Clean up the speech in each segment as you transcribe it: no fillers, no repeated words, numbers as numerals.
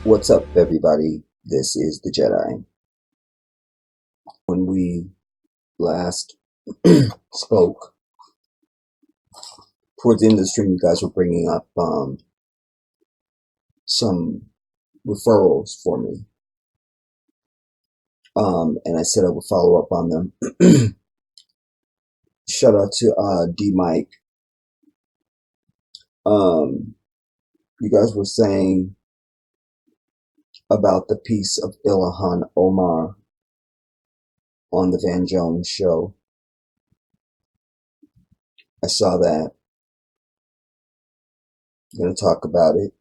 What's up, everybody? This is the Jedi. When we last spoke, towards the end of the stream, you guys were bringing up some referrals for me. And I said I would follow up on them. Shout out to D Mike. You guys were saying about the piece of Ilhan Omar on the Van Jones show. I saw that. I'm going to talk about it.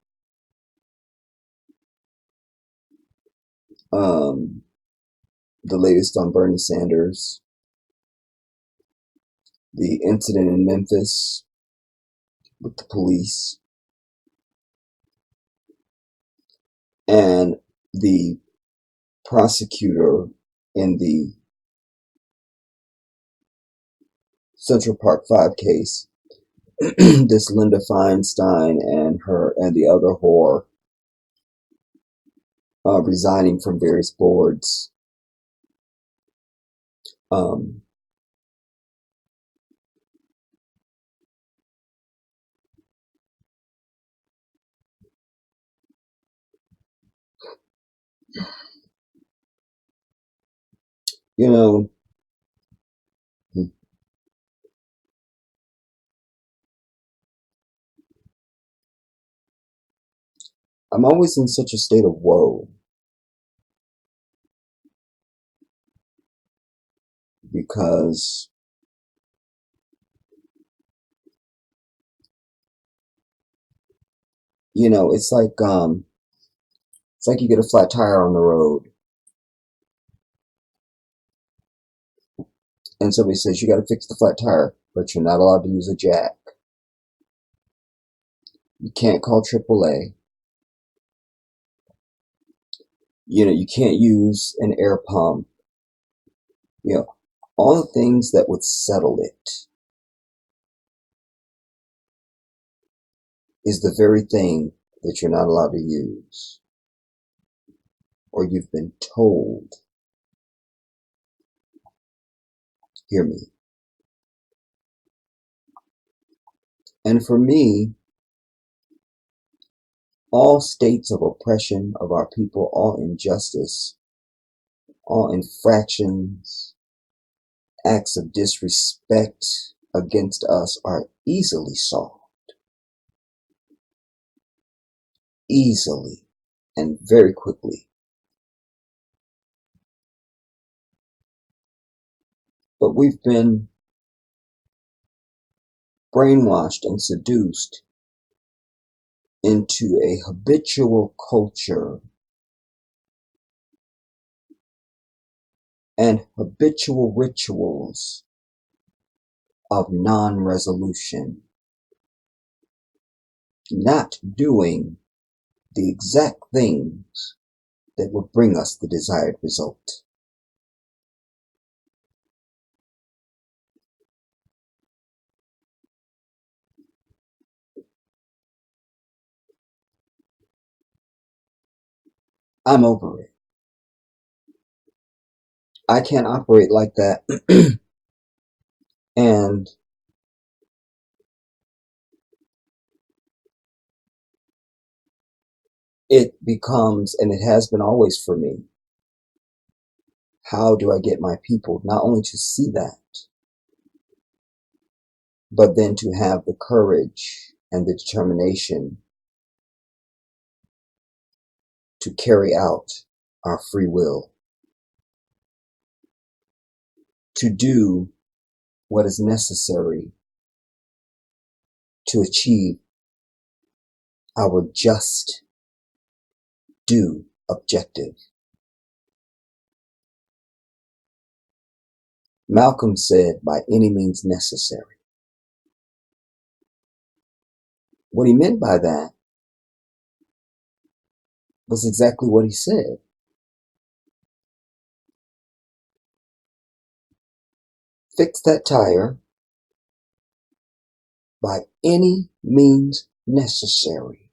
The latest on Bernie Sanders, the incident in Memphis with the police, and the prosecutor in the Central Park 5 case, this Linda Finestein and the other whore resigning from various boards. You know, I'm always in such a state of woe because it's like you get a flat tire on the road and somebody says you got to fix the flat tire, but you're not allowed to use a jack. You can't call AAA. You can't use an air pump. All the things that would settle it is the very thing that you're not allowed to use, or you've been told. Hear me. And for me, all states of oppression of our people, all injustice, all infractions, acts of disrespect against us are easily solved. Easily and very quickly. But we've been brainwashed and seduced into a habitual culture and habitual rituals of non-resolution, not doing the exact things that would bring us the desired result. I'm over it. I can't operate like that. And it becomes, and it has been always for me, how do I get my people not only to see that, but then to have the courage and the determination to carry out our free will, to do what is necessary to achieve our just due objective. Malcolm said, by any means necessary. What he meant by that was exactly what he said. Fix that tire by any means necessary.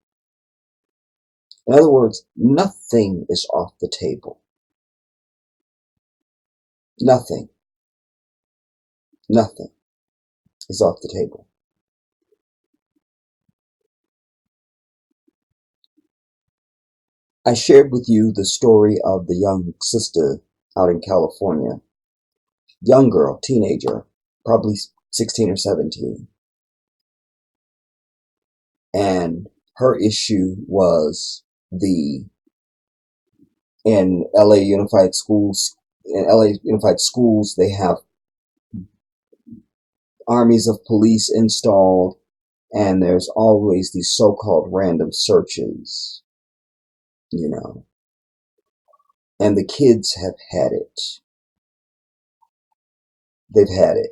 In other words, nothing is off the table. Nothing is off the table. I shared with you the story of the young sister out in California. Young girl, teenager, probably 16 or 17. And her issue was in LA Unified Schools, they have armies of police installed, and there's always these so-called random searches, and the kids have had it. They've had it.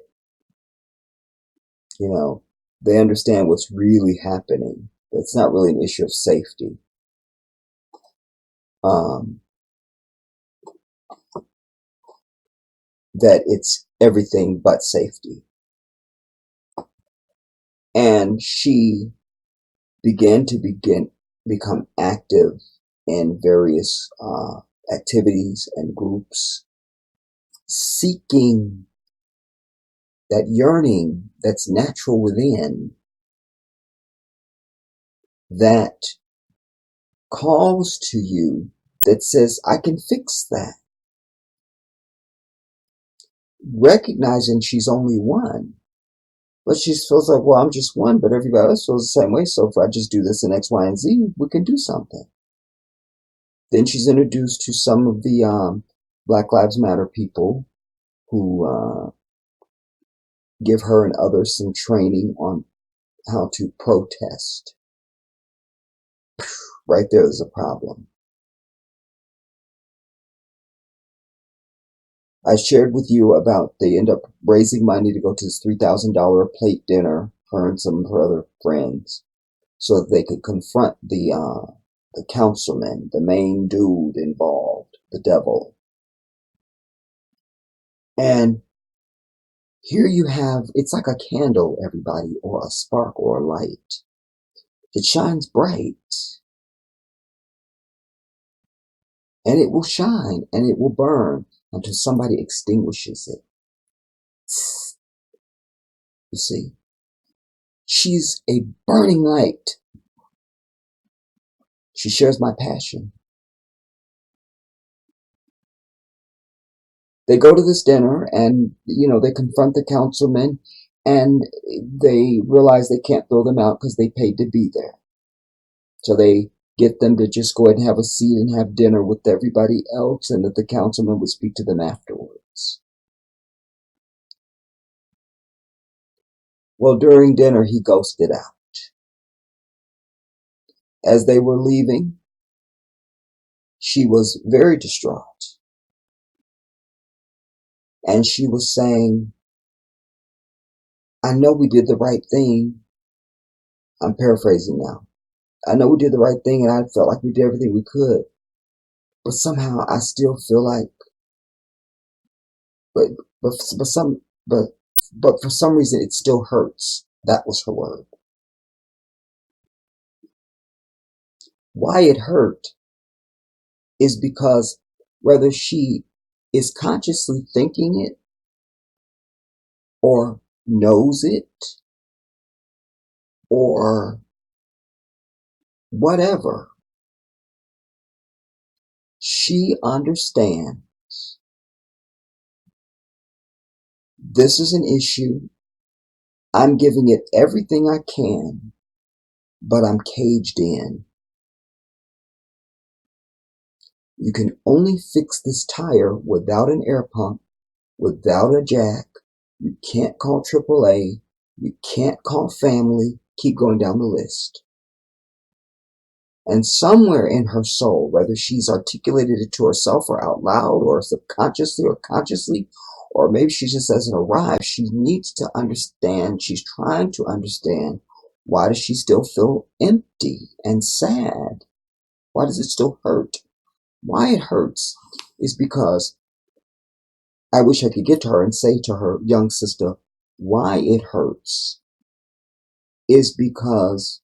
They understand what's really happening. It's not really an issue of safety. That it's everything but safety. And she began to become active in various activities and groups, seeking that yearning that's natural within, that calls to you, that says, I can fix that. Recognizing she's only one. But she feels like, well, I'm just one, but everybody else feels the same way. So if I just do this and X, Y, and Z, we can do something. Then she's introduced to some of the Black Lives Matter people who give her and others some training on how to protest. Right there's a problem. I shared with you about they end up raising money to go to this $3,000 plate dinner, her and some of her other friends, so that they could confront the councilman, the main dude involved, the devil. And here you have, it's like a candle, everybody, or a spark or a light. It shines bright. And it will shine and it will burn until somebody extinguishes it. You see? She's a burning light. She shares my passion. They go to this dinner and, they confront the councilman and they realize they can't throw them out because they paid to be there. So they get them to just go ahead and have a seat and have dinner with everybody else, and that the councilman would speak to them afterwards. Well, during dinner, he ghosted out. As they were leaving, she was very distraught. And she was saying, I know we did the right thing. I'm paraphrasing now. I know we did the right thing and I felt like we did everything we could. But somehow I still feel like, but for some reason it still hurts. That was her word. Why it hurt is because whether she is consciously thinking it or knows it or whatever, she understands this is an issue. I'm giving it everything I can, but I'm caged in. You can only fix this tire without an air pump, without a jack. You can't call AAA. You can't call family. Keep going down the list. And somewhere in her soul, whether she's articulated it to herself or out loud or subconsciously or consciously, or maybe she just hasn't arrived, she needs to understand, she's trying to understand, why does she still feel empty and sad? Why does it still hurt? Why it hurts is because I wish I could get to her and say to her young sister, why it hurts is because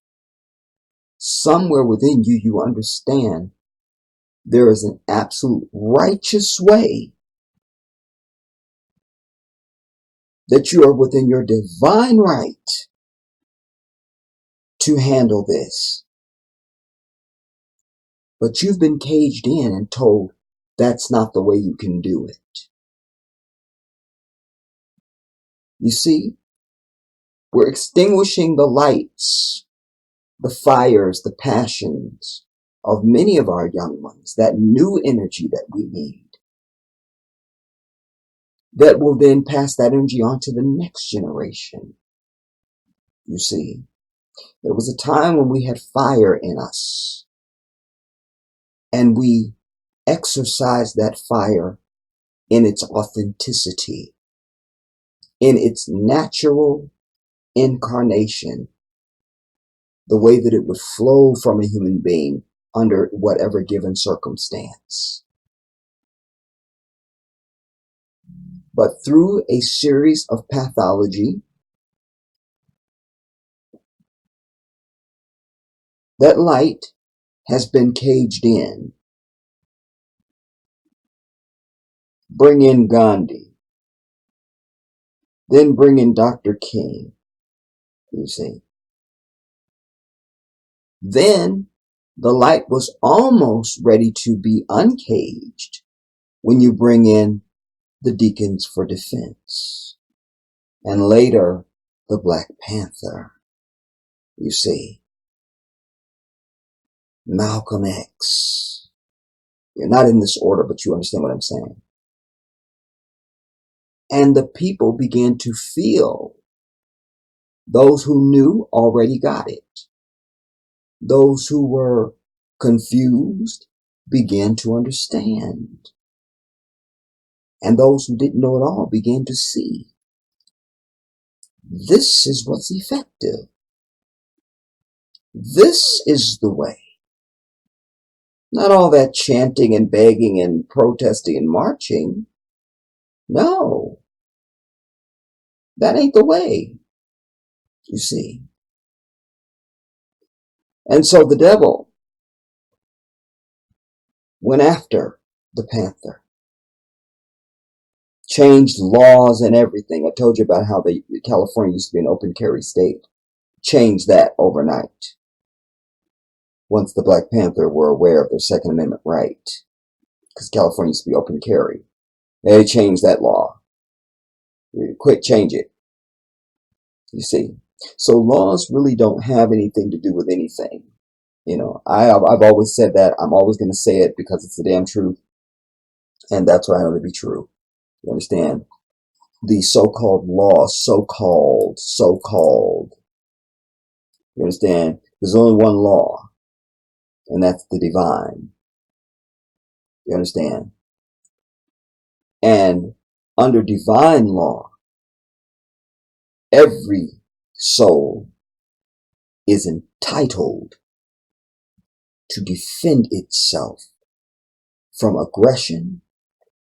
somewhere within you, you understand there is an absolute righteous way that you are within your divine right to handle this. But you've been caged in and told that's not the way you can do it. You see, we're extinguishing the lights, the fires, the passions of many of our young ones, that new energy that we need, that will then pass that energy on to the next generation. You see, there was a time when we had fire in us, and we exercised that fire in its authenticity, in its natural incarnation, the way that it would flow from a human being under whatever given circumstance. But through a series of pathology, that light has been caged in. Bring in Gandhi, then bring in Dr. King, you see. Then the light was almost ready to be uncaged when you bring in the Deacons for Defense, and later the Black Panther, you see. Malcolm X. You're not in this order, but you understand what I'm saying. And the people began to feel. Those who knew already got it. Those who were confused began to understand. And those who didn't know at all began to see. This is what's effective. This is the way. Not all that chanting and begging and protesting and marching. No. That ain't the way, you see. And so the devil went after the panther. Changed laws and everything. I told you about how California used to be an open carry state. Changed that overnight. Once the Black Panther were aware of their Second Amendment right. Because California used to be open carry. They changed that law. Quick, change it. You see. So laws really don't have anything to do with anything. You know, I've always said that. I'm always going to say it because it's the damn truth. And that's what I know to be true. You understand? The so-called laws, so-called. You understand? There's only one law, and that's the divine. You understand? And under divine law, every soul is entitled to defend itself from aggression,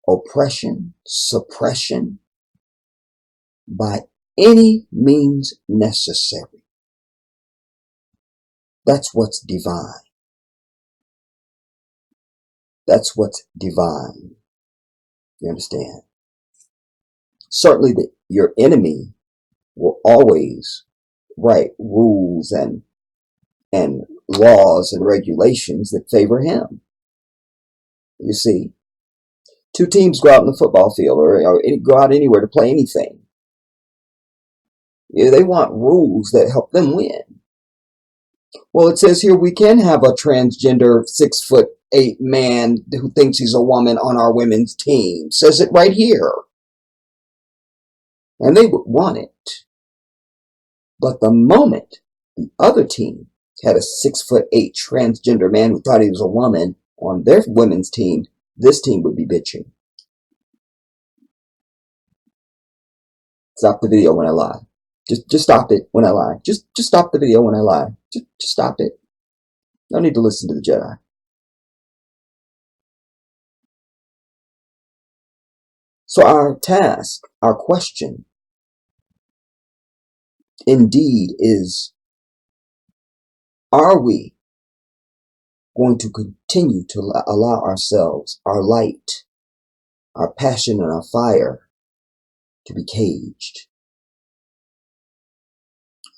oppression, suppression, by any means necessary. That's what's divine. That's what's divine. You understand? Certainly your enemy will always write rules and laws and regulations that favor him. You see, two teams go out in the football field or go out anywhere to play anything. Yeah, they want rules that help them win. Well, it says here we can have a transgender 6'8" man who thinks he's a woman on our women's team. Says it right here. And they would want it. But the moment the other team had a 6'8" transgender man who thought he was a woman on their women's team, this team would be bitching. Stop the video when I lie. Just stop it when I lie. Just stop the video when I lie. Just stop it. No need to listen to the Jedi. So our task, our question, indeed is, Are we going to continue to allow ourselves, our light, our passion, and our fire to be caged?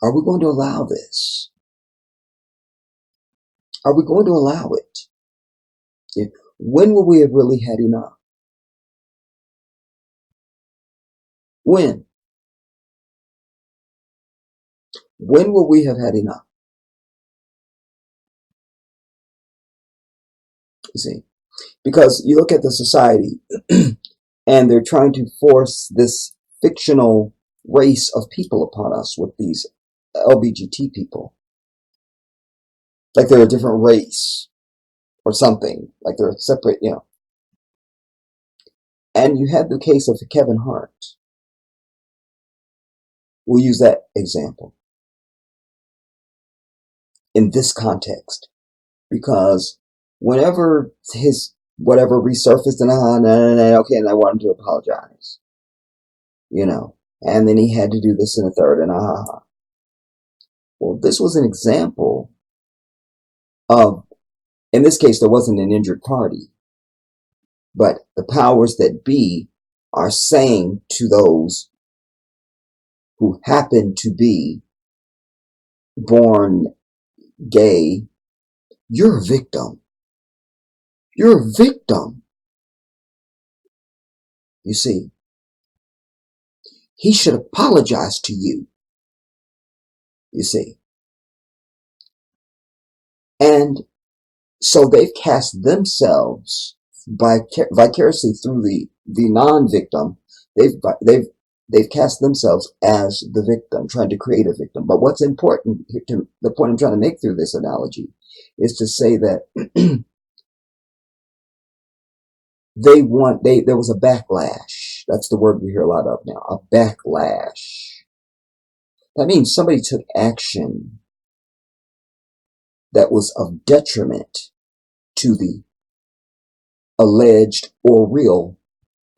Are we going to allow this? Are we going to allow it? When will we have really had enough? When? When will we have had enough? You see, because you look at the society and they're trying to force this fictional race of people upon us with these LGBT people. Like they're a different race or something. Like they're separate, And you had the case of Kevin Hart. We'll use that example in this context. Because whenever his whatever resurfaced and okay, and I want him to apologize. And then he had to do this in a third and Well, this was an example of, in this case, there wasn't an injured party, but the powers that be are saying to those who happen to be born gay, you're a victim. You're a victim. You see, he should apologize to you. You see. And so they've cast themselves vicariously through the non-victim. They've cast themselves as the victim, trying to create a victim. But what's important, the point I'm trying to make through this analogy, is to say that there was a backlash. That's the word we hear a lot of now, a backlash. That means somebody took action that was of detriment to the alleged or real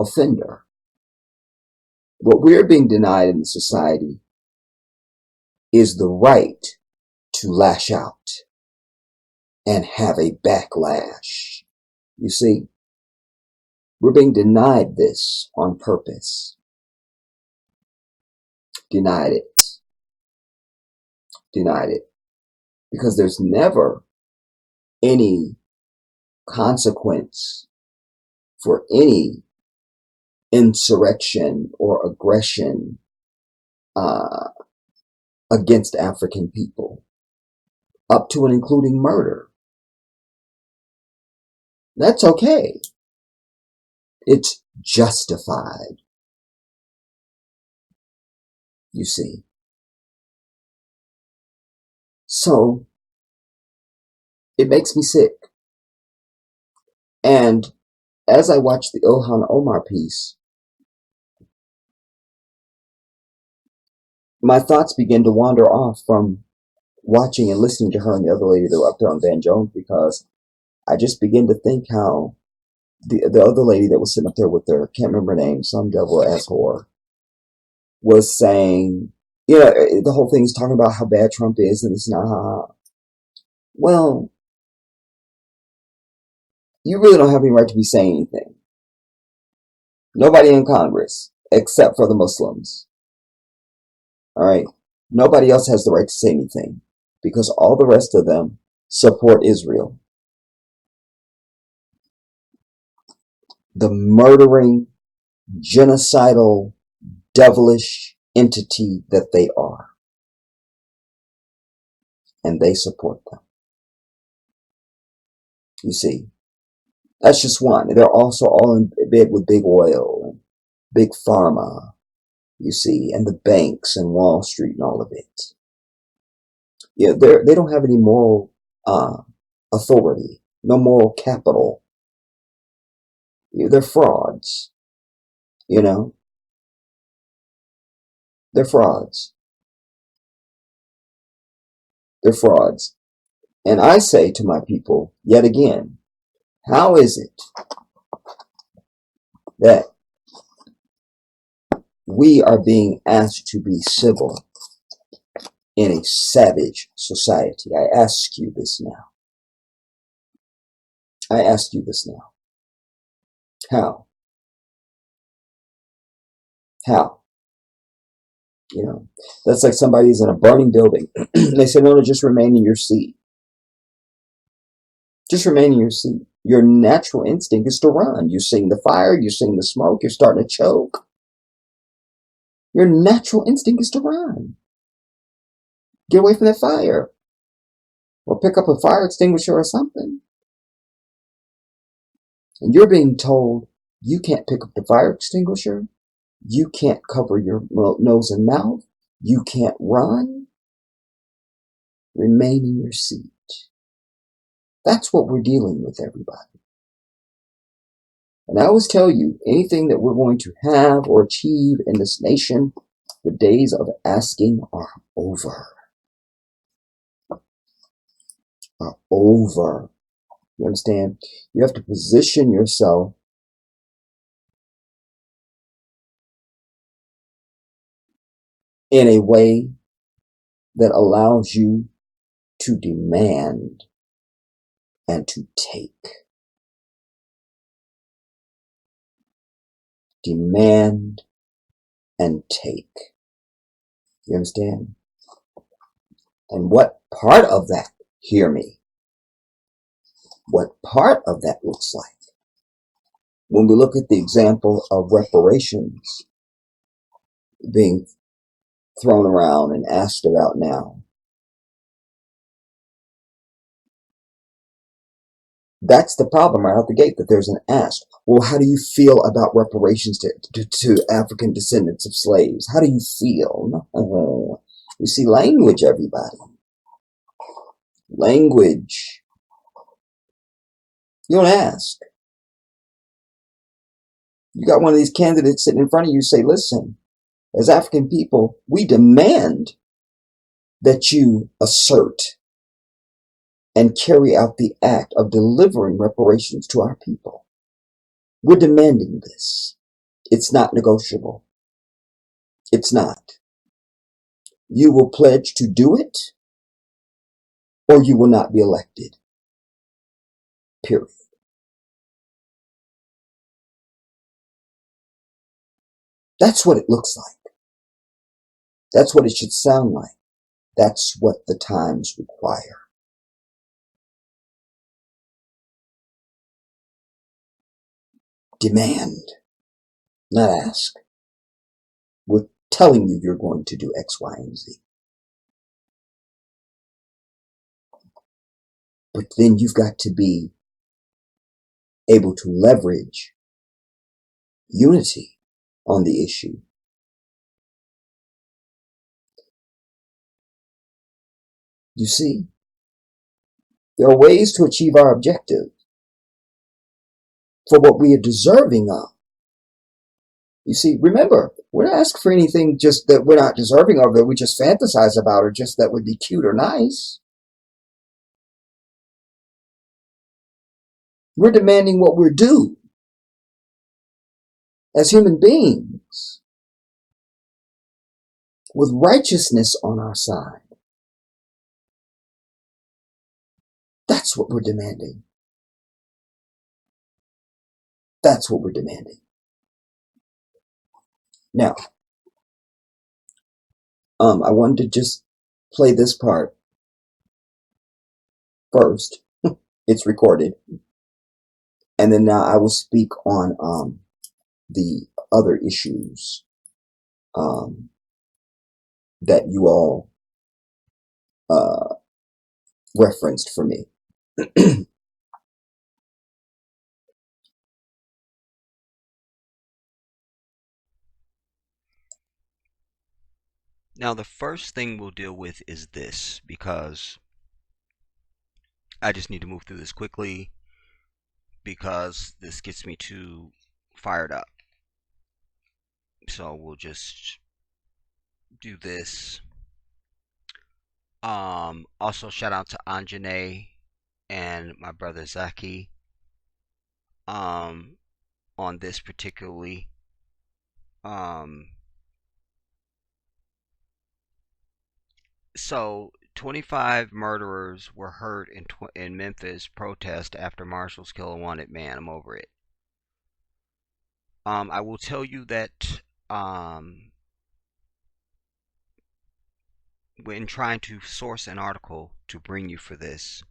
offender. What we're being denied in the society is the right to lash out and have a backlash. You see, we're being denied this on purpose. Denied it. Because there's never any consequence for any insurrection or aggression against African people, up to and including murder. That's okay. It's justified. You see. So, it makes me sick. And as I watched the Ilhan Omar piece, my thoughts began to wander off from watching and listening to her and the other lady that were up there on Van Jones, because I just began to think how the other lady that was sitting up there with her, can't remember her name, some devil ass whore, was saying, the whole thing is talking about how bad Trump is and this and that. Well, you really don't have any right to be saying anything. Nobody in Congress, except for the Muslims. All right? Nobody else has the right to say anything, because all the rest of them support Israel. The murdering, genocidal, devilish entity that they are. And they support them. You see, that's just one. They're also all in bed with big oil and big pharma, you see, and the banks and Wall Street and all of it. Yeah, they don't have any moral authority, no moral capital. They're frauds, They're frauds. They're frauds. And I say to my people, yet again, how is it that we are being asked to be civil in a savage society. I ask you this now. I ask you this now. How? How? You know, that's like somebody's in a burning building. They say, no, just remain in your seat. Just remain in your seat. Your natural instinct is to run. You're seeing the fire, you're seeing the smoke, you're starting to choke. Your natural instinct is to run. Get away from that fire. Or pick up a fire extinguisher or something. And you're being told you can't pick up the fire extinguisher. You can't cover your nose and mouth. You can't run. Remain in your seat. That's what we're dealing with, everybody. And I always tell you, anything that we're going to have or achieve in this nation, the days of asking are over. Are over. You understand? You have to position yourself in a way that allows you to demand and to take. Demand and take. You understand? And what part of that, hear me, what part of that looks like? When we look at the example of reparations being thrown around and asked about now, that's the problem right out the gate, that there's an ask. Well, how do you feel about reparations to African descendants of slaves? How do you feel? No. You see, language, everybody. Language. You don't ask. You got one of these candidates sitting in front of you, say, listen, as African people, we demand that you assert and carry out the act of delivering reparations to our people. We're demanding this. It's not negotiable. It's not. You will pledge to do it, or you will not be elected. Period. That's what it looks like. That's what it should sound like. That's what the times require. Demand, not ask. We're telling you you're going to do X, Y, and Z. But then you've got to be able to leverage unity on the issue. You see, there are ways to achieve our objective for what we are deserving of. You see, remember, we're not asking for anything just that we're not deserving of, that we just fantasize about, or just that would be cute or nice. We're demanding what we're due as human beings, with righteousness on our side. That's what we're demanding. That's what we're demanding. Now, I wanted to just play this part first. It's recorded. And then now I will speak on the other issues that you all referenced for me. Now, the first thing we'll deal with is this, because I just need to move through this quickly because this gets me too fired up. So we'll just do this. Also, shout out to Anjane and my brother Zaki on this particularly. So 25 murderers were hurt in Memphis protest after marshals kill a wanted man. I'm over it. I will tell you that when trying to source an article to bring you for this,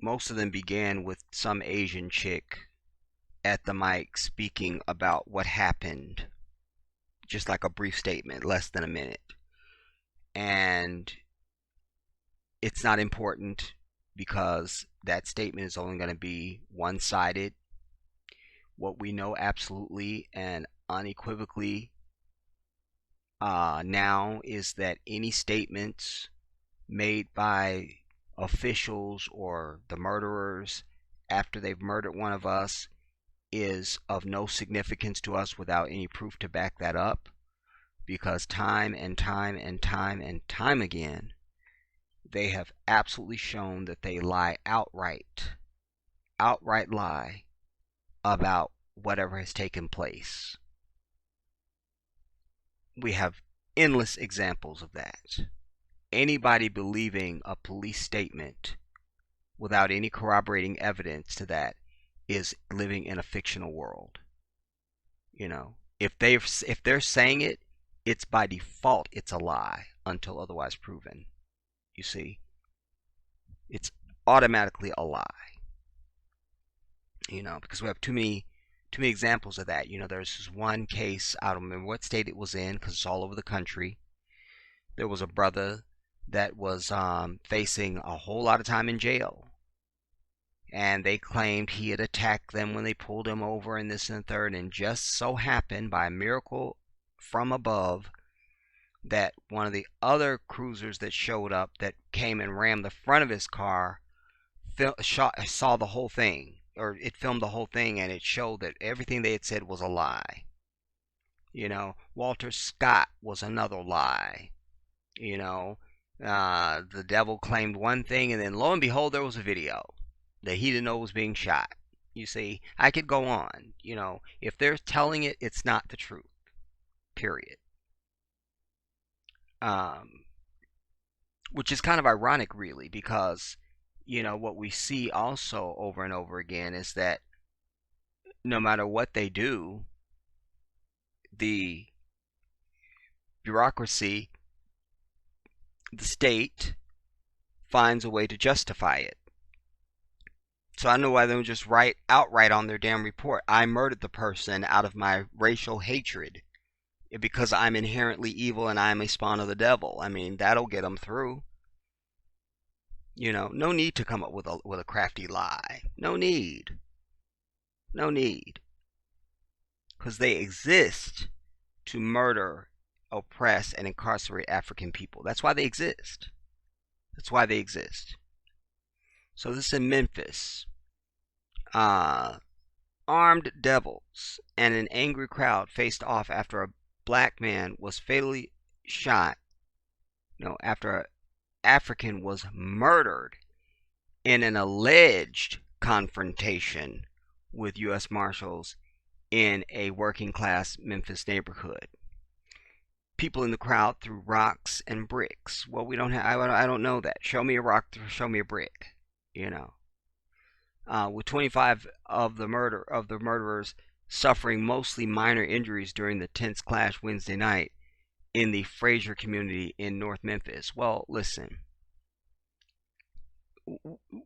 most of them began with some Asian chick at the mic speaking about what happened, just like a brief statement, less than a minute. And it's not important because that statement is only going to be one-sided. What we know absolutely and unequivocally now is that any statements made by officials or the murderers after they've murdered one of us is of no significance to us without any proof to back that up, because time and time and time and time again they have absolutely shown that they lie outright lie about whatever has taken place. We have endless examples of that. Anybody believing a police statement without any corroborating evidence to that is living in a fictional world. You know, if they're saying it, it's by default it's a lie until otherwise proven. You see, it's automatically a lie. You know, because we have too many examples of that. You know, there's this one case, I don't remember what state it was in because it's all over the country. There was a brother that was facing a whole lot of time in jail, and they claimed he had attacked them when they pulled him over and this and the third, and just so happened by a miracle from above that one of the other cruisers that showed up that came and rammed the front of his car saw the whole thing, or it filmed the whole thing, and it showed that everything they had said was a lie. You know, Walter Scott was another lie. You know, the devil claimed one thing, and then lo and behold, there was a video that he didn't know was being shot. You see, I could go on. You know, if they're telling it, it's not the truth. Period. Which is kind of ironic, really, because, you know, what we see also over and over again is that no matter what they do, the bureaucracy, the state, finds a way to justify it. So I don't know why they don't just write outright on their damn report, I murdered the person out of my racial hatred because I'm inherently evil and I'm a spawn of the devil. I mean, that'll get them through. You know, no need to come up with a crafty lie. No need. No need. Because they exist to murder, oppress, and incarcerate African people. That's why they exist. That's why they exist. So this is in Memphis. Armed devils and an angry crowd faced off after a black man was fatally shot. No, after an African was murdered in an alleged confrontation with U.S. Marshals in a working class Memphis neighborhood. People in the crowd threw rocks and bricks. Well, we don't have. I don't know that. Show me a rock. Show me a brick. You know. With 25 of the murderers suffering mostly minor injuries during the tense clash Wednesday night in the Fraser community in North Memphis. Well, listen.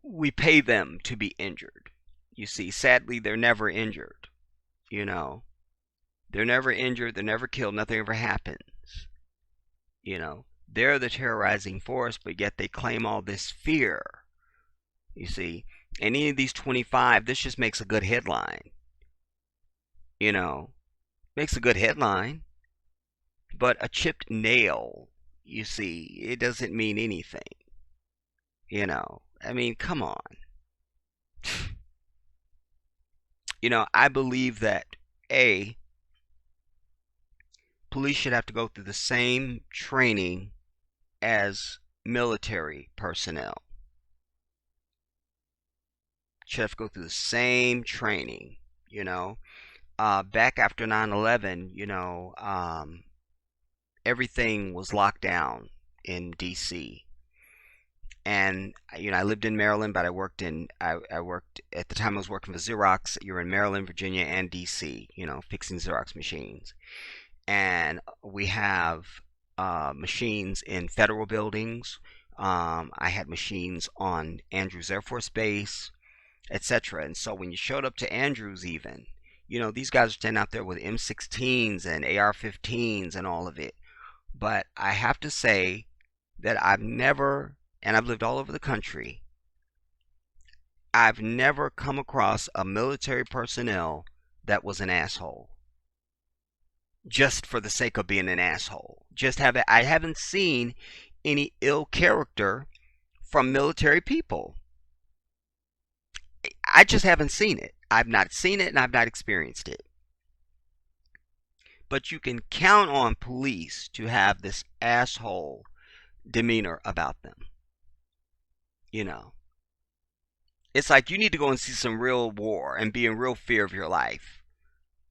We pay them to be injured. You see, sadly, they're never injured. You know, they're never injured. They're never killed. Nothing ever happens. You know, they're the terrorizing force, but yet they claim all this fear. You see, any of these 25, this just makes a good headline. You know, makes a good headline. But a chipped nail, you see, it doesn't mean anything. You know, I mean, come on. You know, I believe that, A, police should have to go through the same training as military personnel. Should have to go through the same training, you know. Back after 9/11, you know, everything was locked down. in DC. And I lived in Maryland, but I worked at the time I was working for Xerox. You're in Maryland, Virginia, and DC, fixing Xerox machines. And we have machines in federal buildings. I had machines on Andrews Air Force Base, etc. And so when you showed up to Andrews, even, these guys are standing out there with M16s and AR-15s and all of it. But I have to say that I've lived all over the country, I've never come across a military personnel that was an asshole just for the sake of being an asshole. I haven't seen any ill character from military people. I just haven't seen it. I've not seen it and I've not experienced it. But you can count on police to have this asshole demeanor about them. It's like you need to go and see some real war and be in real fear of your life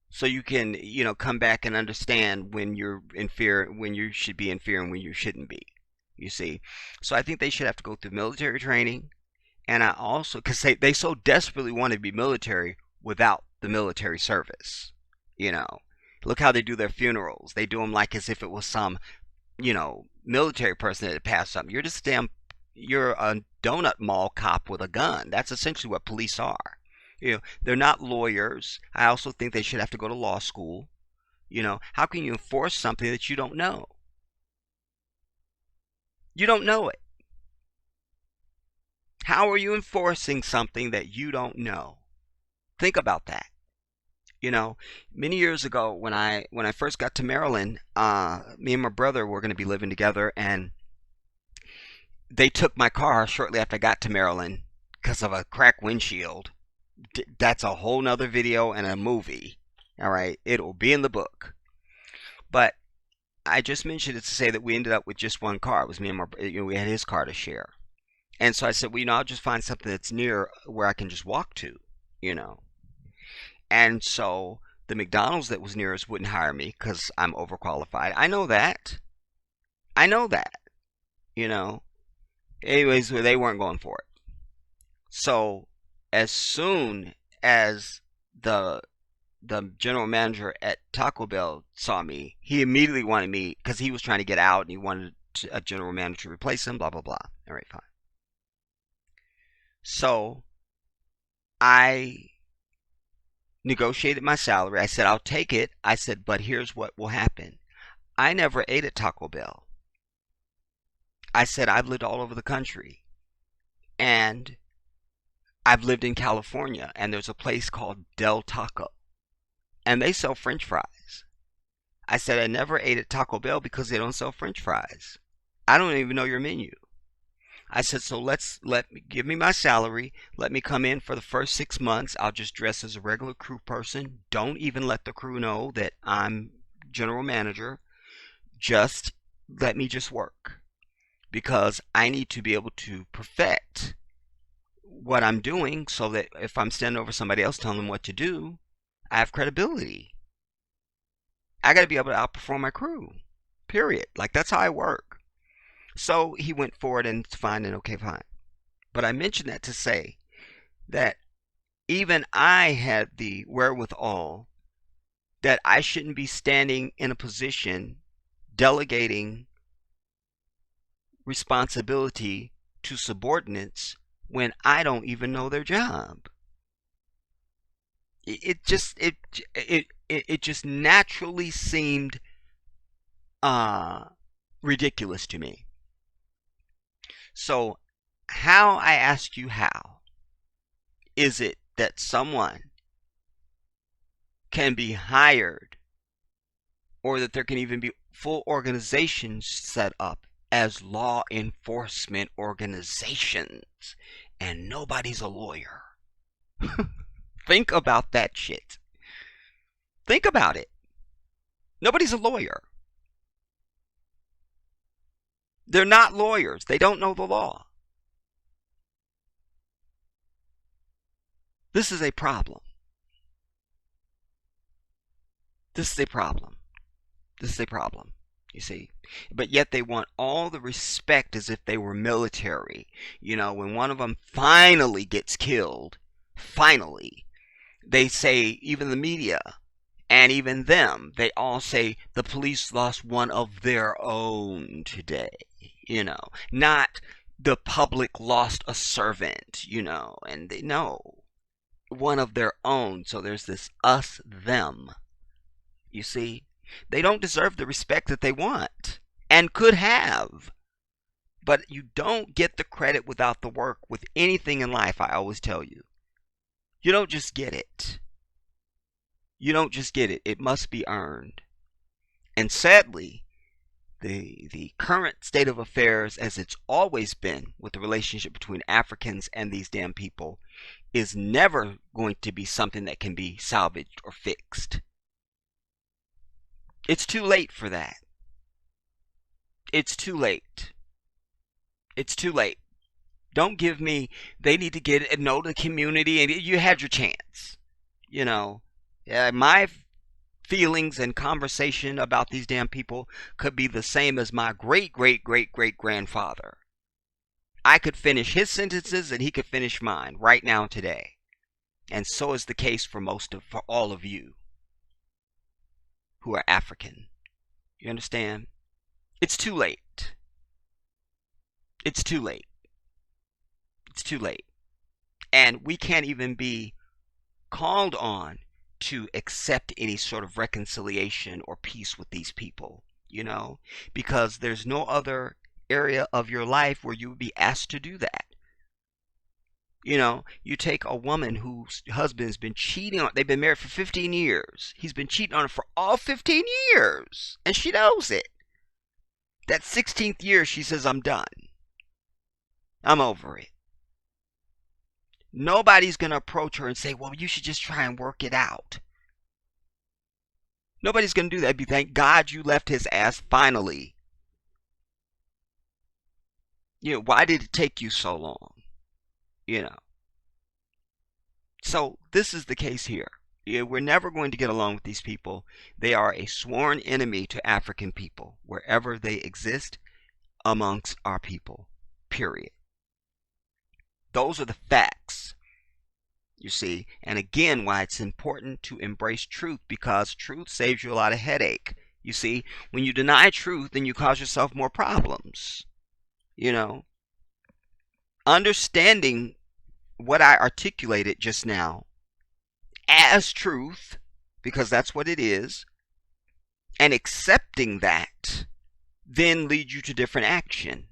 so you can, come back and understand when you're in fear, when you should be in fear and when you shouldn't be. You see? So I think they should have to go through military training. And I also, because they so desperately want to be military without the military service. Look how they do their funerals. They do them like as if it was some, military person that had passed something. You're a donut mall cop with a gun. That's essentially what police are. They're not lawyers. I also think they should have to go to law school. How can you enforce something that you don't know? You don't know it. How are you enforcing something that you don't know? Think about that. Many years ago when I first got to Maryland, me and my brother were going to be living together, and they took my car shortly after I got to Maryland because of a cracked windshield. That's a whole nother video and a movie. All right, it'll be in the book. But I just mentioned it to say that we ended up with just one car. It was me and we had his car to share. And so I said, well, I'll just find something that's near where I can just walk to, And so the McDonald's that was near us wouldn't hire me because I'm overqualified. I know that. Anyways, they weren't going for it. So as soon as the general manager at Taco Bell saw me, he immediately wanted me, because he was trying to get out and he wanted a general manager to replace him, blah, blah, blah. All right, fine. So I negotiated my salary. I said, I'll take it. I said, but here's what will happen. I never ate at Taco Bell. I said, I've lived all over the country. And I've lived in California, and there's a place called Del Taco. And they sell French fries. I said, I never ate at Taco Bell because they don't sell French fries. I don't even know your menu. I said, so give me my salary. Let me come in for the first 6 months. I'll just dress as a regular crew person. Don't even let the crew know that I'm general manager. Just let me just work. Because I need to be able to perfect what I'm doing so that if I'm standing over somebody else telling them what to do, I have credibility. I got to be able to outperform my crew. Period. Like, that's how I work. So he went for it, and it's fine, and okay, fine. But I mentioned that to say that even I had the wherewithal that I shouldn't be standing in a position delegating responsibility to subordinates when I don't even know their job. It just naturally seemed ridiculous to me. So I ask you, how is it that someone can be hired, or that there can even be full organizations set up as law enforcement organizations, and nobody's a lawyer? Think about that shit. Think about it. Nobody's a lawyer. They're not lawyers. They don't know the law. This is a problem. This is a problem. This is a problem. You see, but yet they want all the respect as if they were military. When one of them finally gets killed, finally, they say, even the media and even them, they all say the police lost one of their own today. Not the public lost a servant, and they know one of their own. So there's this us them. You see, they don't deserve the respect that they want and could have. But you don't get the credit without the work with anything in life, I always tell you. You don't just get it. You don't just get it. It must be earned. And sadly, the current state of affairs, as it's always been with the relationship between Africans and these damn people, is never going to be something that can be salvaged or fixed. It's too late for that. It's too late. It's too late. Don't give me, they need to get and know the community, and you had your chance. My feelings and conversation about these damn people could be the same as my great great great great grandfather. I could finish his sentences and he could finish mine right now today. And so is the case for all of you who are African. You understand? It's too late. It's too late. It's too late. And we can't even be called on to accept any sort of reconciliation or peace with these people, because there's no other area of your life where you would be asked to do that. You take a woman whose husband has been cheating on, they've been married for 15 years. He's been cheating on her for all 15 years, and she knows it. That 16th year, she says, I'm done. I'm over it. Nobody's going to approach her and say, well, you should just try and work it out. Nobody's going to do that. Thank God you left his ass finally. Why did it take you so long? So this is the case here. We're never going to get along with these people. They are a sworn enemy to African people, wherever they exist amongst our people, period. Those are the facts, you see. And again, why it's important to embrace truth, because truth saves you a lot of headache. You see, when you deny truth, then you cause yourself more problems. Understanding what I articulated just now as truth, because that's what it is, and accepting that then leads you to different action.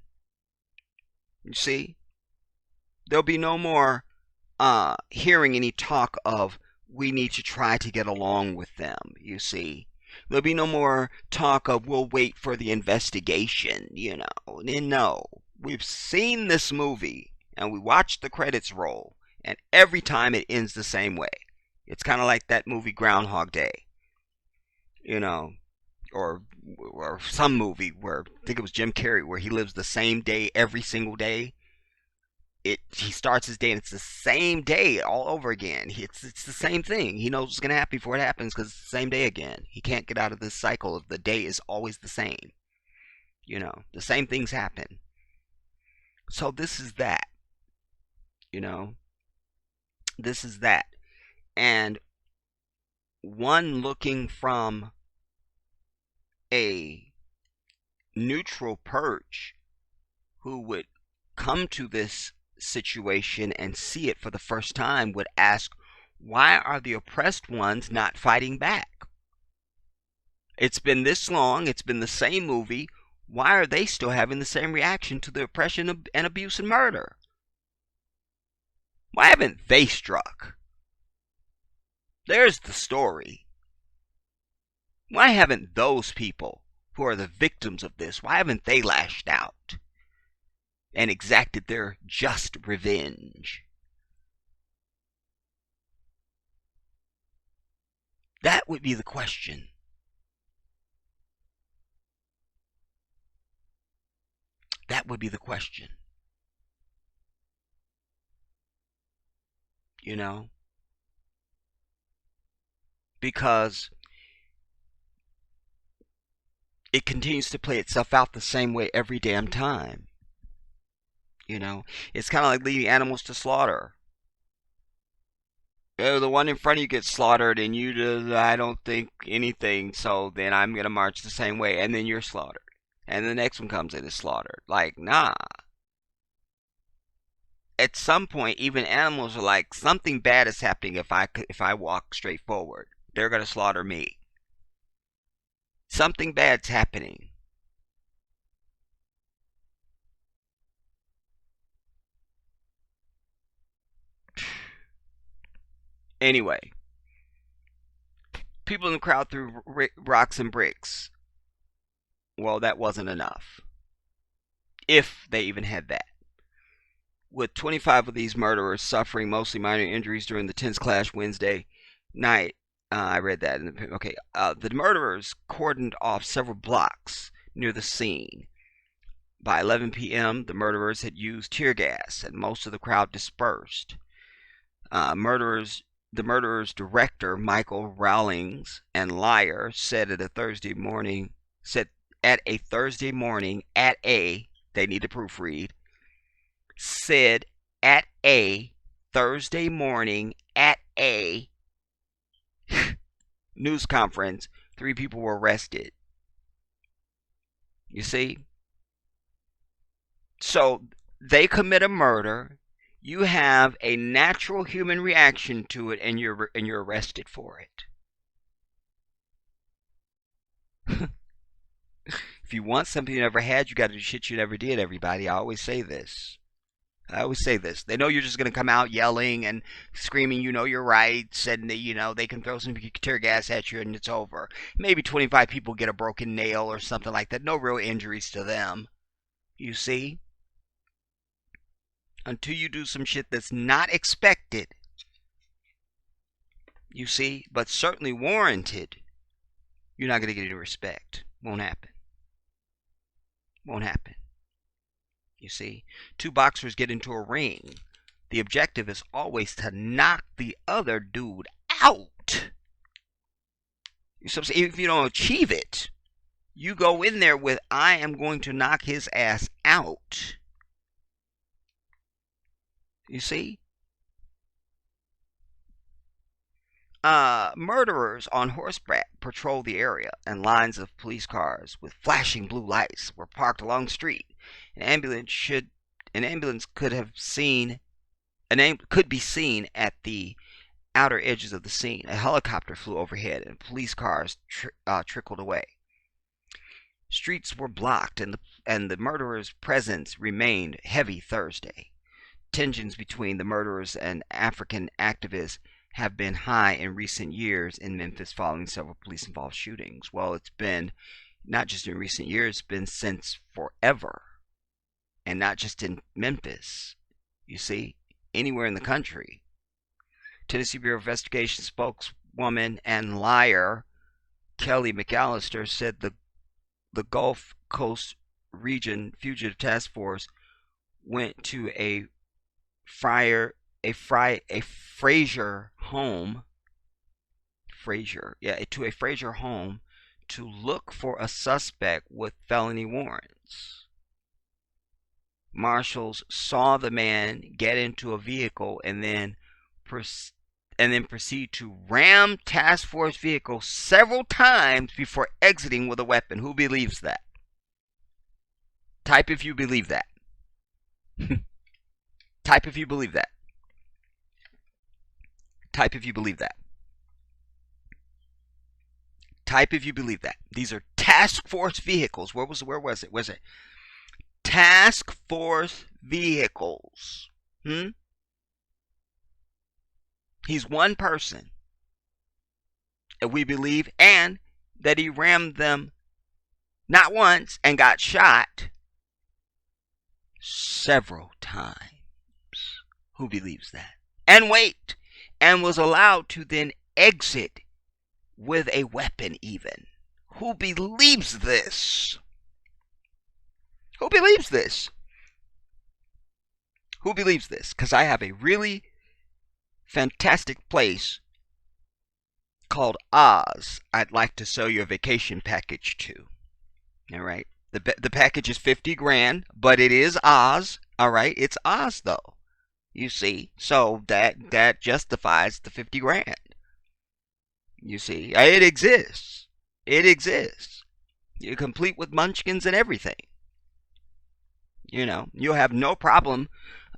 You see? There'll be no more hearing any talk of we need to try to get along with them, you see. There'll be no more talk of we'll wait for the investigation, No. We've seen this movie and we watched the credits roll, and every time it ends the same way. It's kind of like that movie Groundhog Day, or some movie where, I think it was Jim Carrey, where he lives the same day every single day. He starts his day and it's the same day all over again. It's the same thing. He knows what's going to happen before it happens because it's the same day again. He can't get out of this cycle of the day is always the same. The same things happen. So this is that. This is that. And one looking from a neutral perch who would come to this situation and see it for the first time would ask, why are the oppressed ones not fighting back? It's been this long, it's been the same movie. Why are they still having the same reaction to the oppression and abuse and murder? Why haven't they struck? There's the story. Why haven't those people who are the victims of this, why haven't they lashed out and exacted their just revenge? That would be the question. That would be the question. Because it continues to play itself out the same way every damn time. You know, it's kind of like leading animals to slaughter. Oh, the one in front of you gets slaughtered, and you just, I don't think anything, so then I'm gonna march the same way, and then you're slaughtered, and the next one comes in and is slaughtered. Like, nah. At some point, even animals are like, something bad is happening if I walk straight forward. They're gonna slaughter me. Something bad's happening. Anyway, people in the crowd threw rocks and bricks. Well, that wasn't enough. If they even had that. With 25 of these murderers suffering mostly minor injuries during the tense clash Wednesday night. I read that. Okay. The murderers cordoned off several blocks near the scene. By 11 p.m., the murderers had used tear gas, and most of the crowd dispersed. The murderers' director, Michael Rawlings, and liar, said at a Thursday morning, they need to proofread, said at a Thursday morning at a news conference, 3 people were arrested. You see? So they commit a murder. You have a natural human reaction to it, and you're arrested for it. If you want something you never had, you got to do shit you never did, everybody. I always say this. They know you're just going to come out yelling and screaming, you know your rights, and they can throw some tear gas at you and it's over. Maybe 25 people get a broken nail or something like that. No real injuries to them. You see? Until you do some shit that's not expected. You see? But certainly warranted. You're not going to get any respect. Won't happen. Won't happen. You see, 2 boxers get into a ring. The objective is always to knock the other dude out. So if you don't achieve it, you go in there with, I am going to knock his ass out. You see? Murderers on horseback patrol the area, and lines of police cars with flashing blue lights were parked along the street. An ambulance could be seen at the outer edges of the scene. A helicopter flew overhead, and police cars trickled away. Streets were blocked, and the murderers' presence remained heavy Thursday. Tensions between the murderers and African activists have been high in recent years in Memphis following several police-involved shootings. Well, it's been not just in recent years, it's been since forever. And not just in Memphis. You see, anywhere in the country. Tennessee Bureau of Investigation spokeswoman and liar Kelly McAllister said the Gulf Coast Region Fugitive Task Force went to a Fraser home to look for a suspect with felony warrants. Marshals saw the man get into a vehicle and then proceed to ram task force vehicles several times before exiting with a weapon. Who believes that? Type if you believe that. Type if you believe that. Type if you believe that. Type if you believe that. These are task force vehicles. Where was it? Where's it? Task force vehicles. He's one person. And we believe, and that he rammed them not once and got shot several times. Who believes that? And wait, and was allowed to then exit with a weapon even. Who believes this? Who believes this? Who believes this? Because I have a really fantastic place called Oz I'd like to sell you a vacation package to. All right. The package is 50 grand, but it is Oz. All right. It's Oz though. You see. So that justifies the 50 grand. You see. It exists. It exists. You're complete with munchkins and everything. You'll have no problem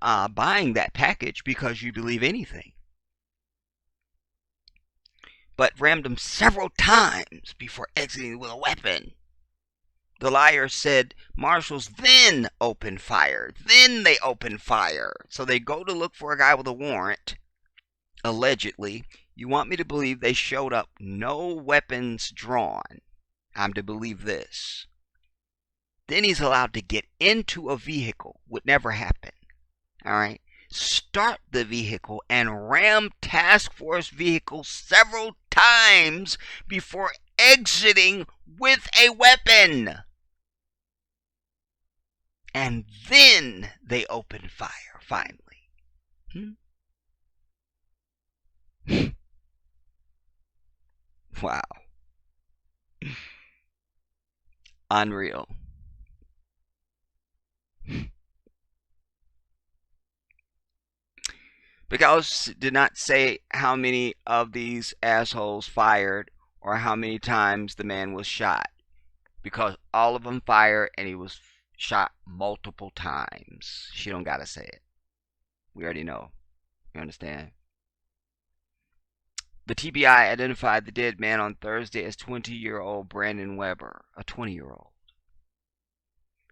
buying that package because you believe anything. But rammed him several times before exiting with a weapon. The liar said marshals then opened fire. Then they opened fire. So they go to look for a guy with a warrant, allegedly. You want me to believe they showed up, no weapons drawn. I'm to believe this. Then he's allowed to get into a vehicle. Would never happen. All right. Start the vehicle and ram task force vehicles several times before exiting with a weapon. And then they open fire, finally. Wow. Unreal. Because did not say how many of these assholes fired or how many times the man was shot. Because all of them fired and he was shot multiple times. She don't gotta say it. We already know. You understand? The TBI identified the dead man on Thursday as 20-year-old Brandon Weber, a 20-year-old.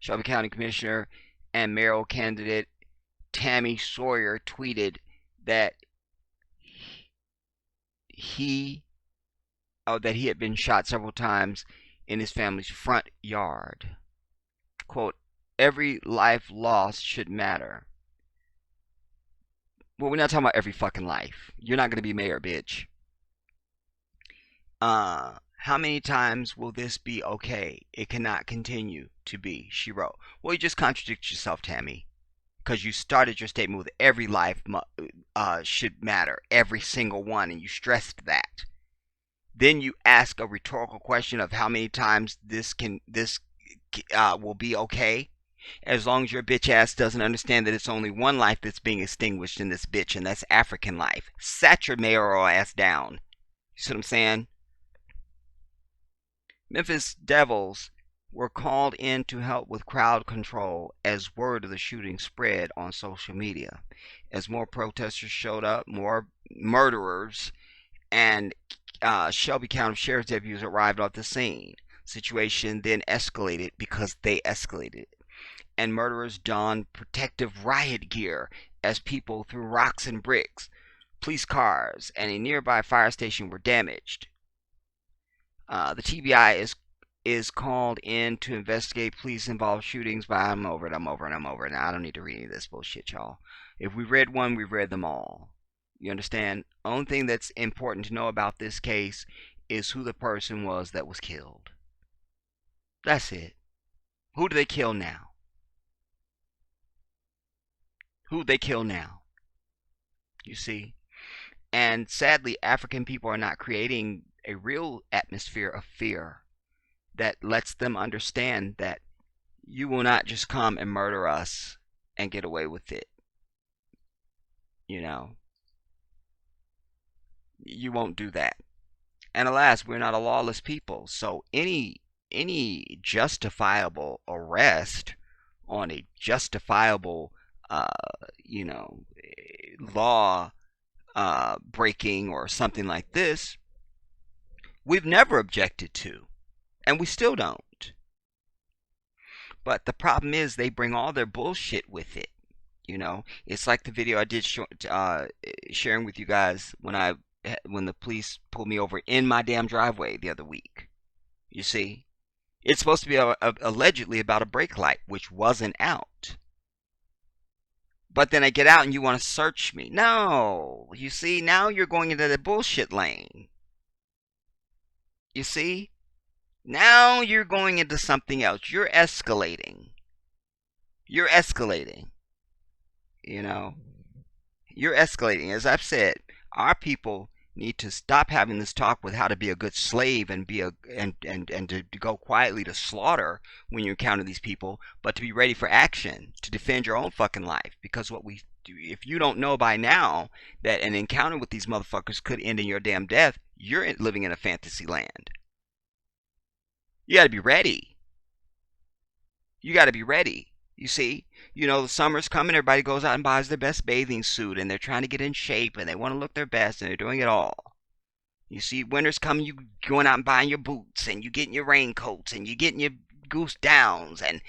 Shelby County Commissioner and mayoral candidate Tammy Sawyer tweeted that he had been shot several times in his family's front yard. Quote, every life lost should matter. Well, we're not talking about every fucking life. You're not going to be mayor, bitch. How many times will this be okay? It cannot continue to be, she wrote. Well, you just contradict yourself, Tammy. Because you started your statement with every life should matter. Every single one. And you stressed that. Then you ask a rhetorical question of how many times this will be okay. As long as your bitch ass doesn't understand that it's only one life that's being extinguished in this bitch, and that's African life. Sat your mayoral ass down. You see what I'm saying? Memphis Devils were called in to help with crowd control as word of the shooting spread on social media. As more protesters showed up, more murderers and Shelby County Sheriff's deputies arrived at the scene. Situation then escalated because they escalated. And murderers donned protective riot gear as people threw rocks and bricks. Police cars and a nearby fire station were damaged. The TBI is called in to investigate police-involved shootings by I'm over it. Now, I don't need to read any of this bullshit, y'all. If we read one, we read them all. You understand? Only thing that's important to know about this case is who the person was that was killed. That's it. Who do they kill now? Who they kill now? You see? And sadly, African people are not creating a real atmosphere of fear that lets them understand that you will not just come and murder us and get away with it. You know? You won't do that. And alas, we're not a lawless people. So any justifiable arrest on a justifiable law breaking or something like this, we've never objected to, and we still don't. But the problem is they bring all their bullshit with it. It's like the video I did sharing with you guys when the police pulled me over in my damn driveway the other week. You see, it's supposed to be allegedly about a brake light, which wasn't out. But then I get out and you want to search me. No, you see, now you're going into the bullshit lane. You see, now you're going into something else. You're escalating. You're escalating. You're escalating. As I've said, our people need to stop having this talk with how to be a good slave and be a and to go quietly to slaughter when you encounter these people, but to be ready for action to defend your own fucking life. Because what we do, if you don't know by now that an encounter with these motherfuckers could end in your damn death, you're living in a fantasy land. You got to be ready. You got to be ready. You see, the summer's coming, everybody goes out and buys their best bathing suit, and they're trying to get in shape, and they want to look their best, and they're doing it all. You see, winter's coming, you going out and buying your boots, and you getting your raincoats, and you getting your goose downs, and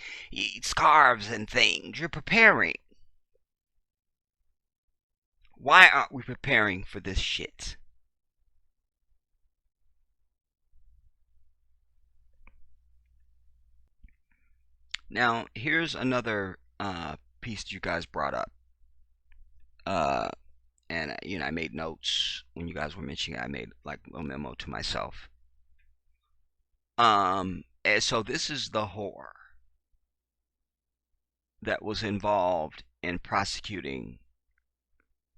scarves and things. You're preparing. Why aren't we preparing for this shit? Now, here's another piece you guys brought up. And I made notes when you guys were mentioning it. I made like a memo to myself. And so this is the whore that was involved in prosecuting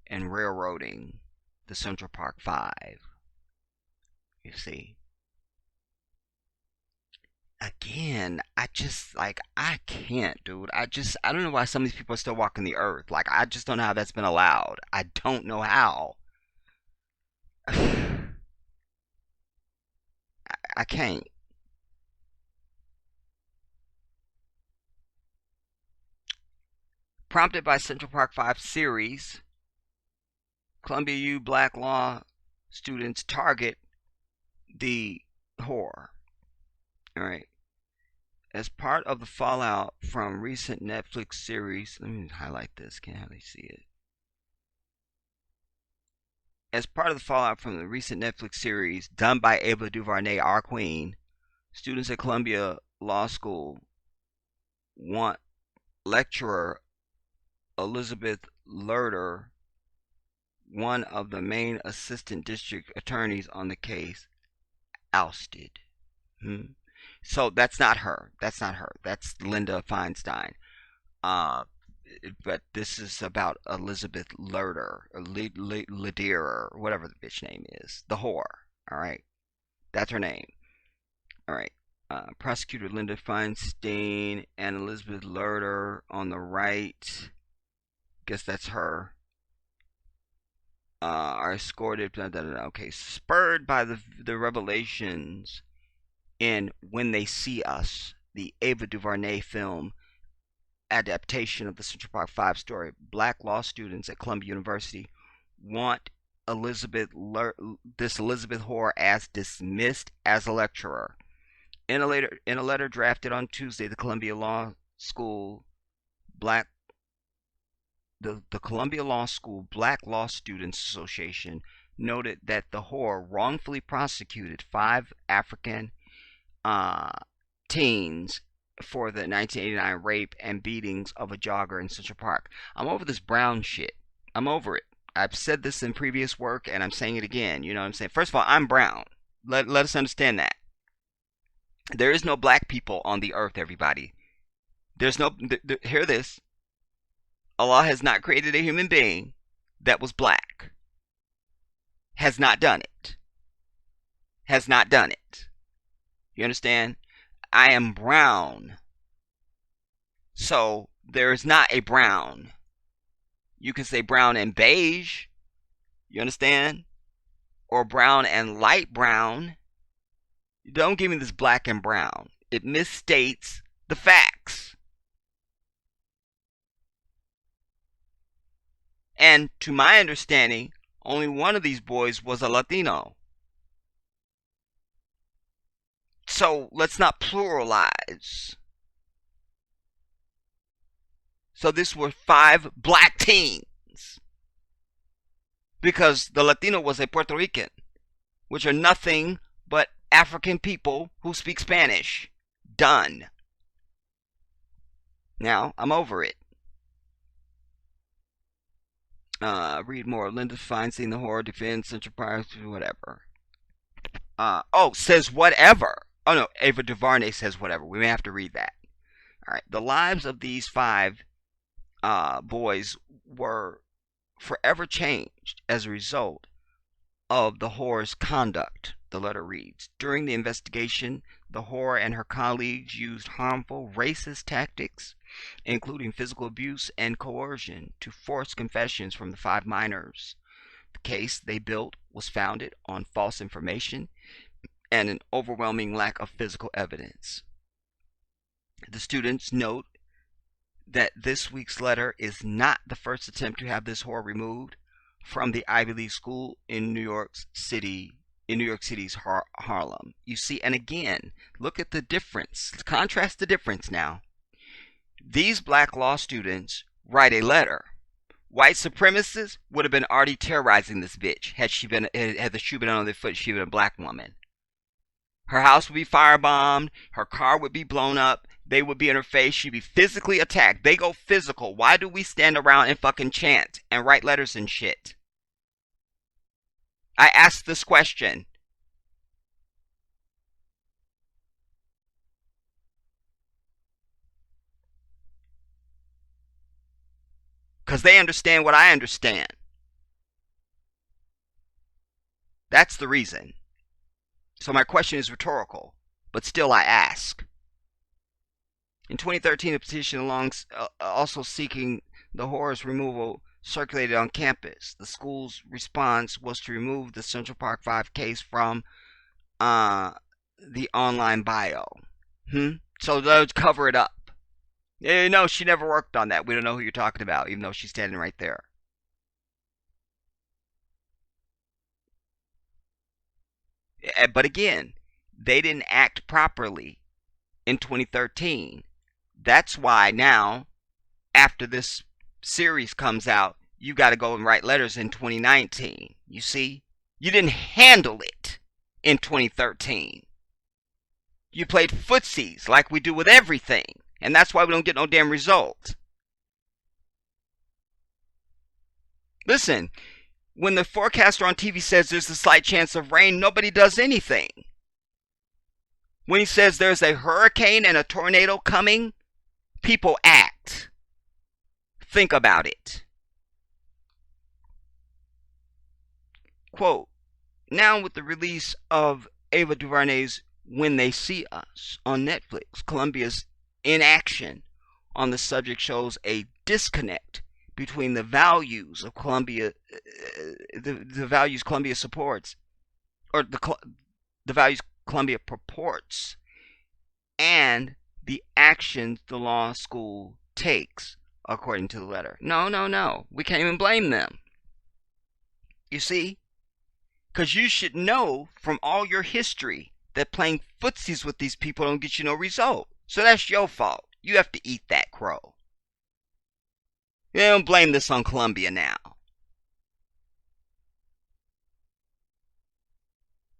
and railroading the Central Park Five. You see. Again, I can't, dude. I don't know why some of these people are still walking the earth. Like, I just don't know how that's been allowed. I don't know how. I can't. Prompted by Central Park 5 series, Columbia U black law students target the whore. All right. As part of the fallout from recent Netflix series, let me highlight this, can't hardly see it. As part of the fallout from the recent Netflix series done by Ava DuVernay, our queen, students at Columbia Law School want lecturer Elizabeth Lerter, one of the main assistant district attorneys on the case, ousted. So that's not her. That's Linda Finestein. But this is about Elizabeth Lerter, or Lederer, or whatever the bitch name is. The whore. All right. That's her name. All right. Prosecutor Linda Finestein and Elizabeth Lerter on the right. Guess that's her. Are escorted. Okay. Spurred by the revelations in When They See Us, the Ava DuVernay film adaptation of the Central Park 5 story, black law students at Columbia University want this Elizabeth whore as dismissed as a lecturer. In a letter drafted on Tuesday, the Columbia Law School Black Law Students Association noted that the whore wrongfully prosecuted 5 African teens for the 1989 rape and beatings of a jogger in Central Park. I'm over this brown shit. I'm over it. I've said this in previous work, and I'm saying it again. You know what I'm saying? First of all, I'm brown. Let us understand that. There is no black people on the earth, everybody. There's no... hear this. Allah has not created a human being that was black. Has not done it. Has not done it. You understand? I am brown. So there is not a brown. You can say brown and beige. You understand? Or brown and light brown. Don't give me this black and brown. It misstates the facts. And to my understanding, only one of these boys was a Latino. So let's not pluralize. So this were 5 black teens. Because the Latino was a Puerto Rican, which are nothing but African people who speak Spanish. Done. Now, I'm over it. Read more. Linda Feinstein, the horror defends Central Park, whatever. Says whatever. Oh no, Ava DuVernay says whatever. We may have to read that. All right. The lives of these 5 boys were forever changed as a result of the whore's conduct. The letter reads, during the investigation, the whore and her colleagues used harmful racist tactics, including physical abuse and coercion, to force confessions from the 5 minors. The case they built was founded on false information and an overwhelming lack of physical evidence. The students note that this week's letter is not the first attempt to have this whore removed from the Ivy League school in New York City's Harlem. You see, and again, look at the difference. Contrast the difference now. These black law students write a letter. White supremacists would have been already terrorizing this bitch had the shoe been on their foot. She been a black woman. Her house would be firebombed. Her car would be blown up. They would be in her face. She'd be physically attacked. They go physical. Why do we stand around and fucking chant and write letters and shit? I asked this question. Because they understand what I understand. That's the reason. So my question is rhetorical, but still I ask. In 2013, a petition also seeking the whore's removal circulated on campus. The school's response was to remove the Central Park 5 case from the online bio. So let's cover it up. No, she never worked on that. We don't know who you're talking about, even though she's standing right there. But again, they didn't act properly in 2013. That's why now, after this series comes out, you got to go and write letters in 2019. You see? You didn't handle it in 2013. You played footsies like we do with everything. And that's why we don't get no damn result. Listen, when the forecaster on TV says there's a slight chance of rain, nobody does anything. When he says there's a hurricane and a tornado coming, people act. Think about it. Quote, now with the release of Ava DuVernay's When They See Us on Netflix, Columbia's inaction on the subject shows a disconnect between the values of Columbia, the values Columbia supports, or the values Columbia purports, and the actions the law school takes, according to the letter. No. We can't even blame them. You see? Because you should know from all your history that playing footsies with these people don't get you no result. So that's your fault. You have to eat that crow. You don't blame this on Columbia now.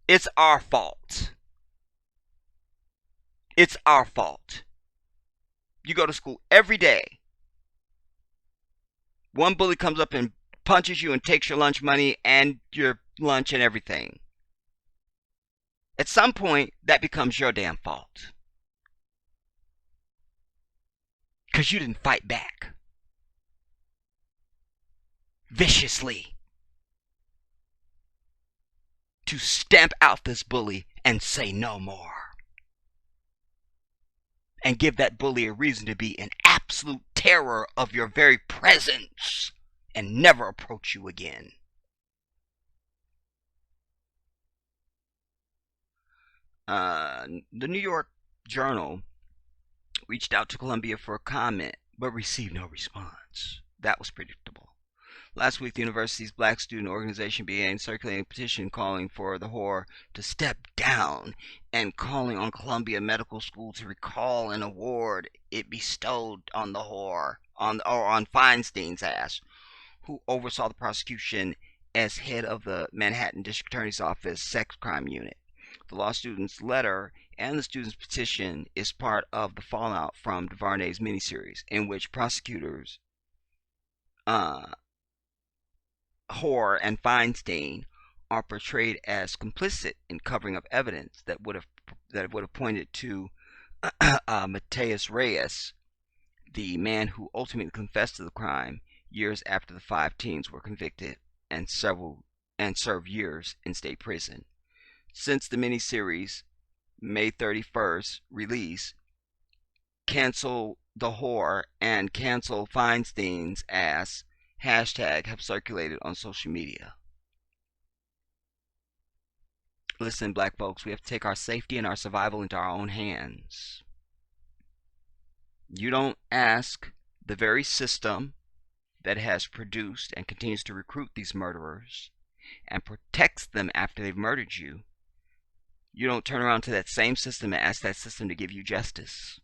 It's our fault. It's our fault. You go to school every day. One bully comes up and punches you and takes your lunch money and your lunch and everything. At some point, that becomes your damn fault. Because you didn't fight back. Viciously. To stamp out this bully and say no more. And give that bully a reason to be in absolute terror of your very presence and never approach you again. The New York Journal reached out to Columbia for a comment, but received no response. That was predictable. Last week, the university's black student organization began circulating a petition calling for the whore to step down and calling on Columbia Medical School to recall an award it bestowed on the whore, on Finestein's ass, who oversaw the prosecution as head of the Manhattan District Attorney's Office Sex Crime Unit. The law student's letter and the student's petition is part of the fallout from DuVernay's miniseries, in which prosecutors Hoare and Finestein are portrayed as complicit in covering up evidence that would have pointed to Mateus Reyes, the man who ultimately confessed to the crime years after the 5 teens were convicted and several and serve years in state prison. Since the miniseries May 31st release, Cancel the Whore and Cancel Feinstein's Ass hashtag have circulated on social media. Listen, black folks, we have to take our safety and our survival into our own hands. You don't ask the very system that has produced and continues to recruit these murderers and protects them after they've murdered you. You don't turn around to that same system and ask that system to give you justice.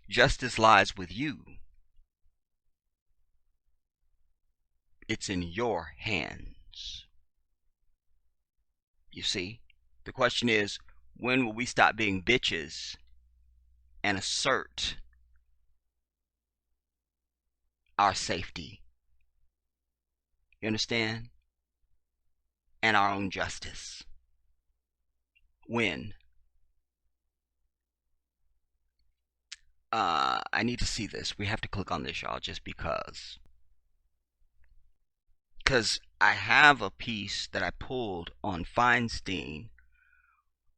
Justice lies with you. It's in your hands. You see? The question is, when will we stop being bitches and assert our safety? You understand? And our own justice. When? I need to see this. We have to click on this, y'all, just because. Because I have a piece that I pulled on Feinstein.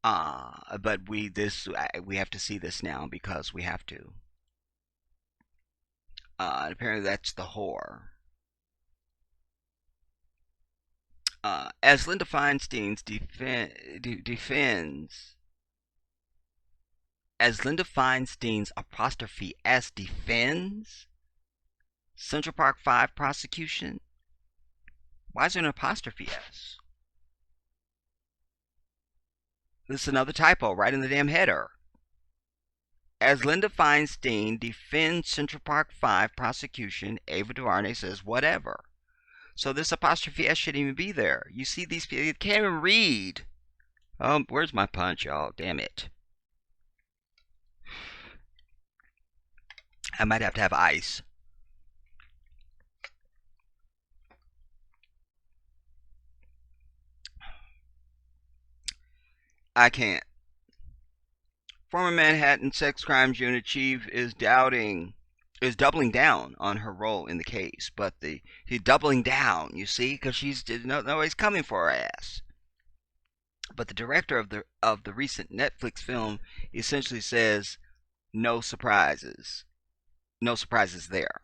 But we have to see this now because we have to. And apparently that's the whore. As Linda Feinstein's defends, as Linda Feinstein's apostrophe S defends Central Park 5 prosecution. Why is there an apostrophe S? This is another typo right in the damn header. As Linda Feinstein defends Central Park 5 prosecution, Ava DuVernay says whatever. So this apostrophe S shouldn't even be there. You see these people, you can't even read. Where's my punch, y'all? Damn it. I might have to have ice. I can't. Former Manhattan Sex Crimes Unit Chief is doubling down on her role in the case, but he's doubling down, you see, because nobody's coming for her ass. But the director of the recent Netflix film essentially says no surprises there.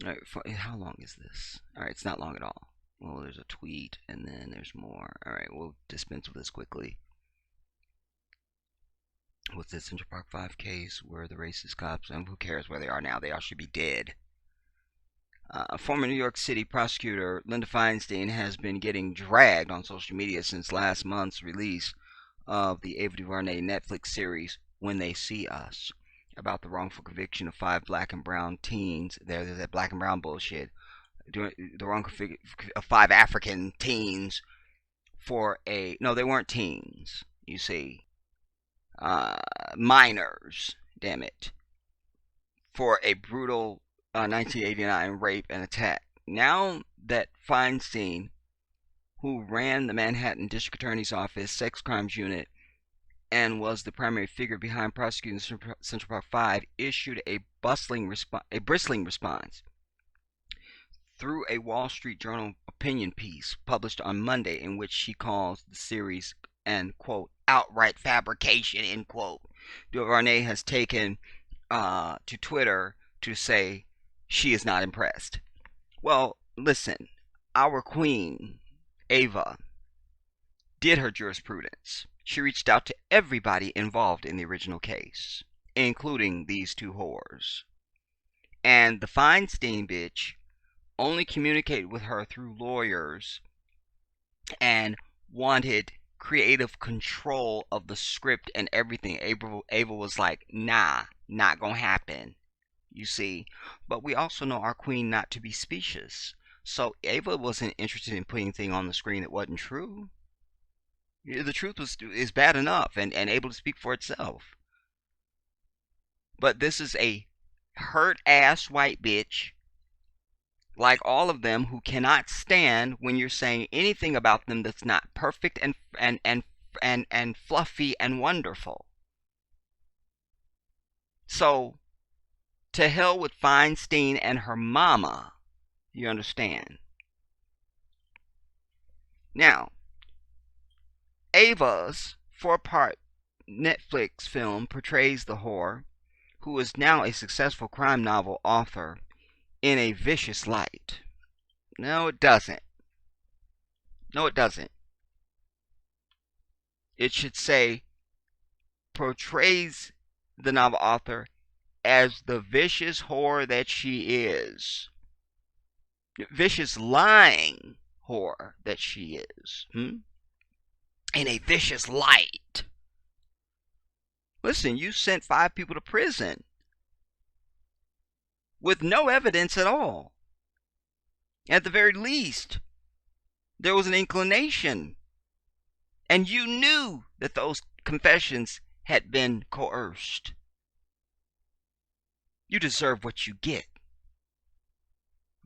All right, how long is this? All right, it's not long at all. Well, there's a tweet and then there's more. All right, we'll dispense with this quickly. What's this Central Park 5 case where the racist cops, and who cares where they are now? They all should be dead. Former New York City prosecutor Linda Feinstein has been getting dragged on social media since last month's release of the Ava DuVernay Netflix series When They See Us, about the wrongful conviction of 5 black and brown teens. There's that black and brown bullshit. The wrongful of 5 African teens for no, they weren't teens, you see. Minors, damn it, for a brutal 1989 rape and attack. Now that Feinstein, who ran the Manhattan District Attorney's Office Sex Crimes Unit and was the primary figure behind prosecuting Central Park 5, issued a bristling response through a Wall Street Journal opinion piece published on Monday, in which she calls the series an, quote, outright fabrication, end quote. DuVernay has taken to Twitter to say she is not impressed. Well, listen, our queen, Ava, did her jurisprudence. She reached out to everybody involved in the original case, including these 2 whores. And the Feinstein bitch only communicated with her through lawyers and wanted creative control of the script and everything. Ava was like, nah, not gonna happen, you see. But we also know our queen not to be specious. So Ava wasn't interested in putting anything on the screen that wasn't true. The truth is bad enough and able to speak for itself. But this is a hurt ass white bitch, like all of them, who cannot stand when you're saying anything about them that's not perfect and fluffy and wonderful. So, to hell with Feinstein and her mama, you understand. Now, Ava's four-part Netflix film portrays the whore, who is now a successful crime novel author, in a vicious light. No, it doesn't. No, it doesn't. It should say portrays the novel author as the vicious whore that she is. Vicious lying whore that she is. In a vicious light. Listen, you sent 5 people to prison with no evidence at all. At the very least, there was an inclination. And you knew that those confessions had been coerced. You deserve what you get.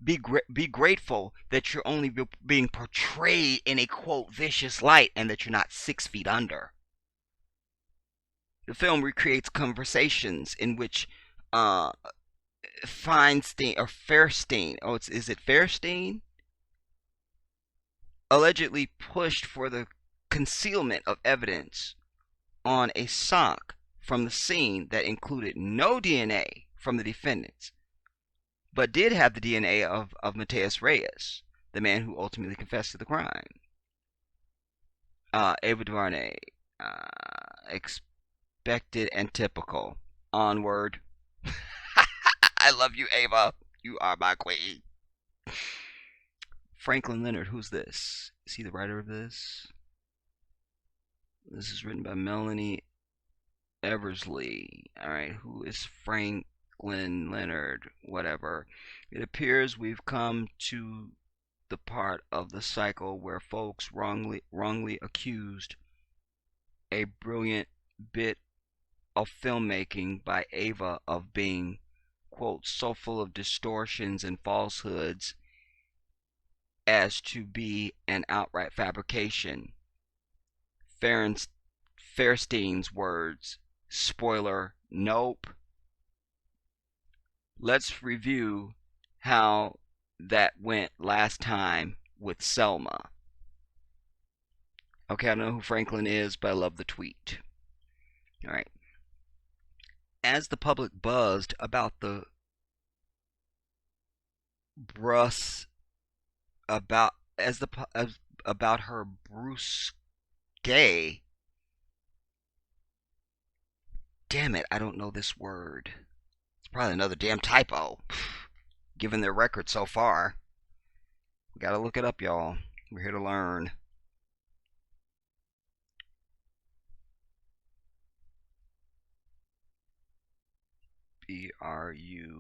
Be grateful that you're only being portrayed in a, quote, vicious light and that you're not 6 feet under. The film recreates conversations in which Finestein, or Fairstein, is it Fairstein? Allegedly pushed for the concealment of evidence on a sock from the scene that included no DNA from the defendants, but did have the DNA of Mateus Reyes, the man who ultimately confessed to the crime. Ava DuVernay, expected and typical. Onward. I love you, Ava. You are my queen. Franklin Leonard, who's this? Is he the writer of this? This is written by Melanie Eversley. Alright, who is Franklin Leonard? Whatever. It appears we've come to the part of the cycle where folks wrongly accused a brilliant bit of filmmaking by Ava of being, quote, so full of distortions and falsehoods as to be an outright fabrication. Fairstein's words. Spoiler, nope. Let's review how that went last time with Selma. Okay, I don't know who Franklin is, but I love the tweet. Alright. As the public buzzed about the about her Bruce Gay. Damn it, I don't know this word. It's probably another damn typo. Given their record so far. We gotta look it up, y'all. We're here to learn. Brusque.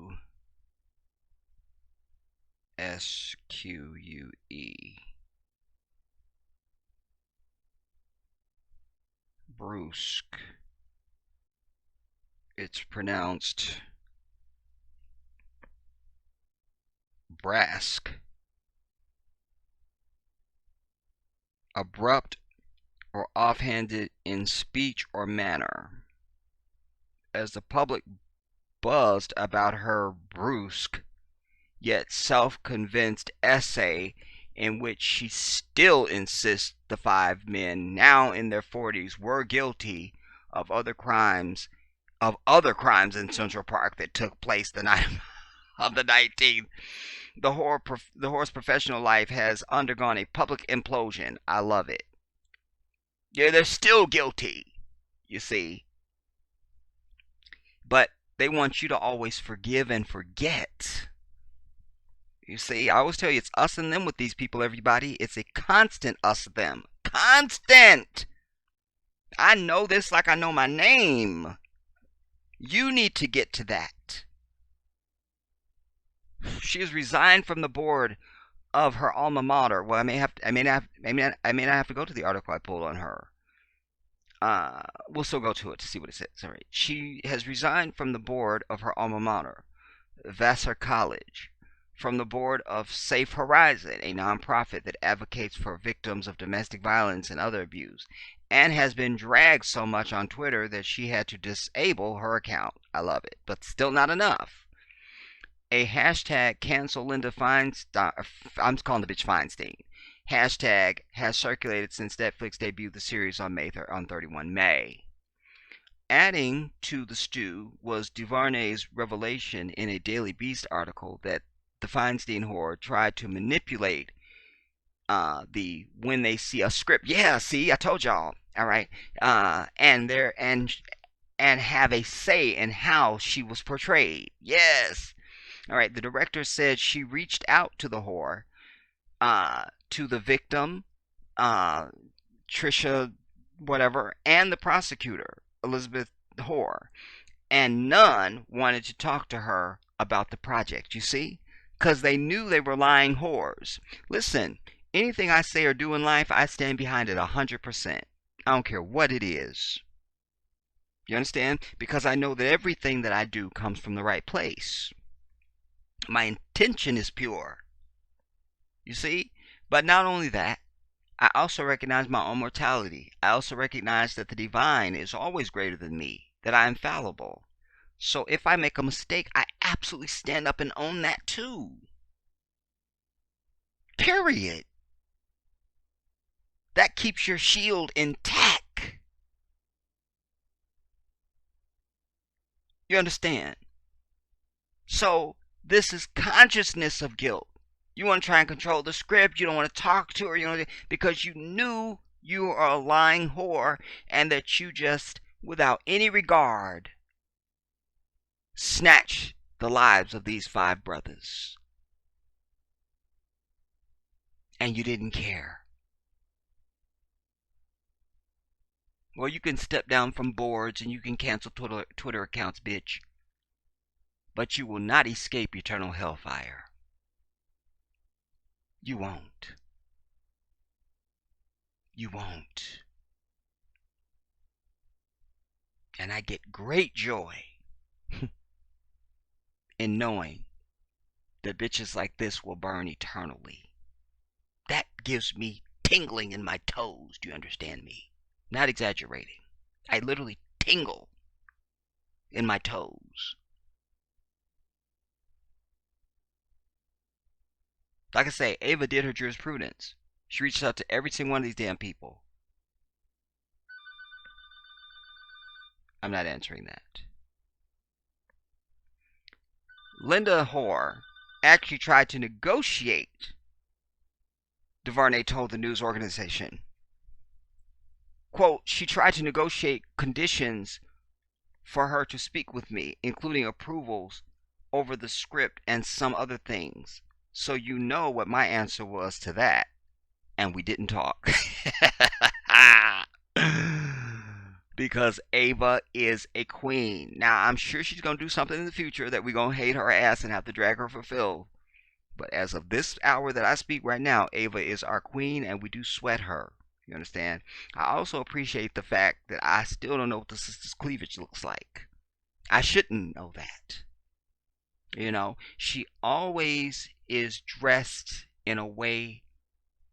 Brusque. It's pronounced brasque. Abrupt or offhanded in speech or manner. As the public buzzed about her brusque yet self-convinced essay in which she still insists the 5 men, now in their 40s, were guilty of other crimes in Central Park that took place the night of the 19th. The whore's professional life has undergone a public implosion. I love it. Yeah, they're still guilty, you see. But they want you to always forgive and forget. You see, I always tell you, it's us and them with these people, everybody. It's a constant us-them. Constant! I know this like I know my name. You need to get to that. She has resigned from the board of her alma mater. Well, I may not have to go to the article I pulled on her. We'll still go to it to see what it says. All right. She has resigned from the board of her alma mater, Vassar College, from the board of Safe Horizon, a nonprofit that advocates for victims of domestic violence and other abuse, and has been dragged so much on Twitter that she had to disable her account. I love it, but still not enough. A hashtag cancel Linda Feinstein, I'm calling the bitch Feinstein, hashtag has circulated since Netflix debuted the series on 31 May. Adding to the stew was DuVernay's revelation in a Daily Beast article that the Finestein horde tried to manipulate the when they see a script. Yeah, see, I told y'all. All right, and have a say in how she was portrayed. Yes. All right. The director said she reached out to the whore, to the victim, uh, Trisha, whatever, and the prosecutor, Elizabeth Hoare, and none wanted to talk to her about the project. You see? Because they knew they were lying whores. Listen, anything I say or do in life, I stand behind it 100%. I don't care what it is. You understand? Because I know that everything that I do comes from the right place. My intention is pure. You see? But not only that, I also recognize my own mortality. I also recognize that the divine is always greater than me, that I am fallible. So if I make a mistake, I absolutely stand up and own that too. Period. That keeps your shield intact. You understand? So this is consciousness of guilt. You want to try and control the script. You don't want to talk to her. You know, because you knew you were a lying whore and that you just, without any regard, snatched the lives of these 5 brothers. And you didn't care. Well, you can step down from boards and you can cancel Twitter accounts, bitch. But you will not escape eternal hellfire. You won't. You won't. And I get great joy in knowing that bitches like this will burn eternally. That gives me tingling in my toes. Do you understand me? Not exaggerating. I literally tingle in my toes. Like I say, Ava did her jurisprudence. She reached out to every single one of these damn people. I'm not answering that. Linda Hoare actually tried to negotiate, DuVernay told the news organization. Quote, she tried to negotiate conditions for her to speak with me, including approvals over the script and some other things. So you know what my answer was to that. And we didn't talk. Because Ava is a queen. Now, I'm sure she's going to do something in the future that we're going to hate her ass and have to drag her for Phil. But as of this hour that I speak right now, Ava is our queen and we do sweat her. You understand? I also appreciate the fact that I still don't know what the sister's cleavage looks like. I shouldn't know that. You know, she always is dressed in a way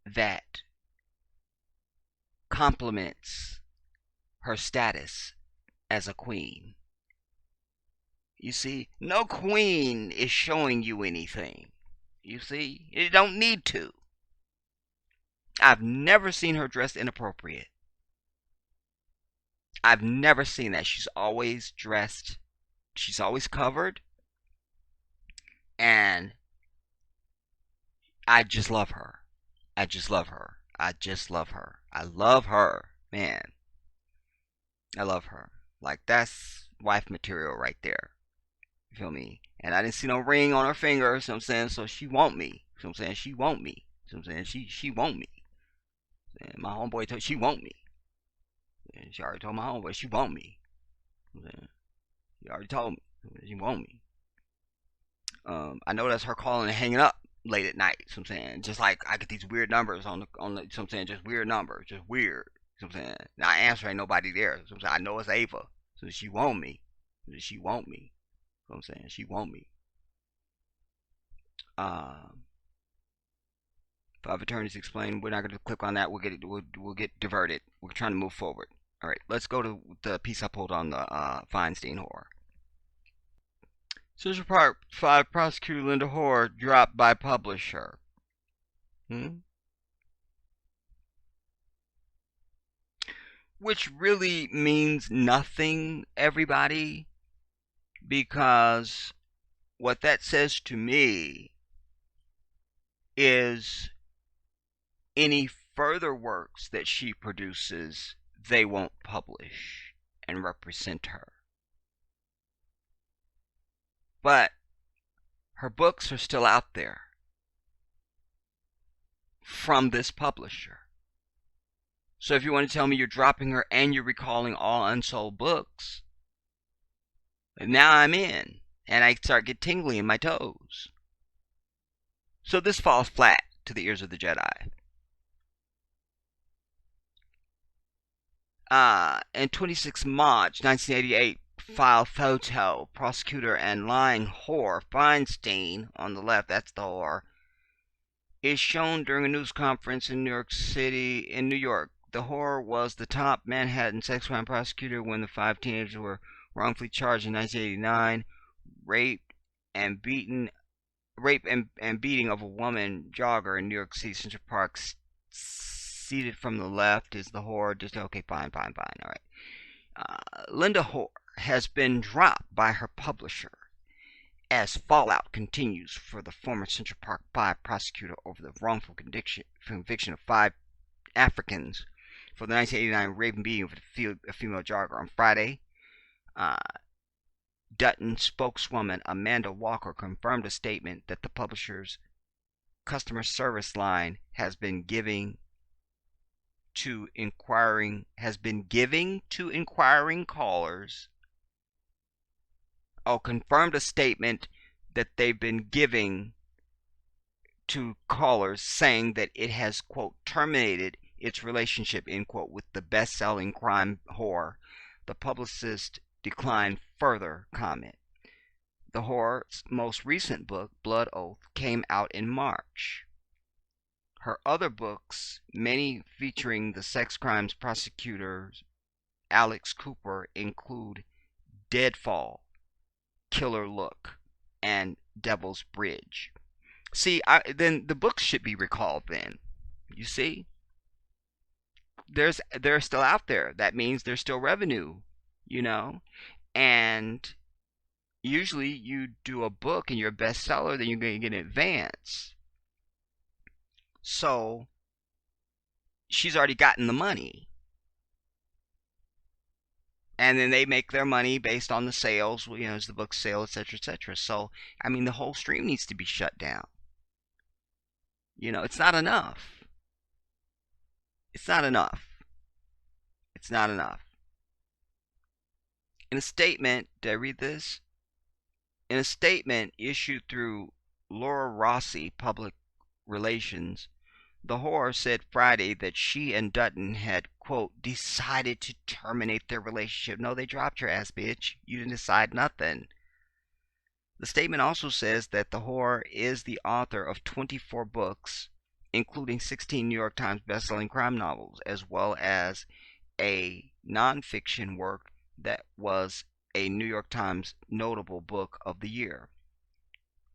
that complements her status as a queen. You see, no queen is showing you anything. You see, you don't need to. I've never seen her dressed inappropriate. I've never seen that. She's always dressed, she's always covered, and I just love her. I just love her. I just love her. I love her, man. I love her. Like, that's wife material right there. You feel me? And I didn't see no ring on her finger, so I'm saying, so she want me. So I'm saying, she want me. So I'm saying, she want me. And my homeboy told she want me. And she already told my homeboy she want me. She already told me she want me. I know that's her calling and hanging up late at night. So I'm saying, just like I get these weird numbers on the. So I'm saying, just weird numbers, just weird. So I'm saying, now I answer ain't nobody there. So I'm saying, I know it's Ava. So she want me. She want me. So I'm saying, she want me. 5 attorneys explain. We're not going to click on that. We'll get diverted. We're trying to move forward. All right, let's go to the piece I pulled on the Finestein horror. Central Park 5 prosecutor Linda Hoare dropped by publisher. which really means nothing, everybody, because what that says to me is any further works that she produces, they won't publish and represent her. But her books are still out there from this publisher. So if you want to tell me you're dropping her and you're recalling all unsold books, now I'm in. And I start get tingly in my toes. So this falls flat to the ears of the Jedi. In 26 March 1988, file photo, prosecutor and lying whore Finestein, on the left, that's the whore, is shown during a news conference in New York City, in New York. The whore was the top Manhattan sex crime prosecutor when the 5 teenagers were wrongfully charged in 1989, rape and beating of a woman jogger in New York City Central Park. Seated from the left is the whore. Just okay, fine, all right. Linda Hoare has been dropped by her publisher as fallout continues for the former Central Park 5 prosecutor over the wrongful conviction of 5 Africans for the 1989 rape and beating of a female jogger. On Friday, Dutton spokeswoman Amanda Walker confirmed a statement that the publisher's customer service line has been giving to inquiring callers. Confirmed a statement that they've been giving to callers, saying that it has, quote, terminated its relationship, end quote, with the best-selling crime whore. The publicist declined further comment. The whore's most recent book, Blood Oath, came out in March. Her other books, many featuring the sex crimes prosecutor Alex Cooper, include Deadfall, Killer Look, and Devil's Bridge. See, then the books should be recalled then. You see? They're still out there. That means there's still revenue, you know? And usually you do a book and you're a bestseller, then you're going to get an advance. So she's already gotten the money. And then they make their money based on the sales, as the books sell, etc., etc. So, I mean, the whole stream needs to be shut down. It's not enough. It's not enough. It's not enough. In a statement, did I read this? In a statement issued through Laura Rossi, Public Relations, the whore said Friday that she and Dutton had, quote, decided to terminate their relationship. No, they dropped your ass, bitch. You didn't decide nothing. The statement also says that the whore is the author of 24 books, including 16 New York Times bestselling crime novels, as well as a nonfiction work that was a New York Times notable book of the year.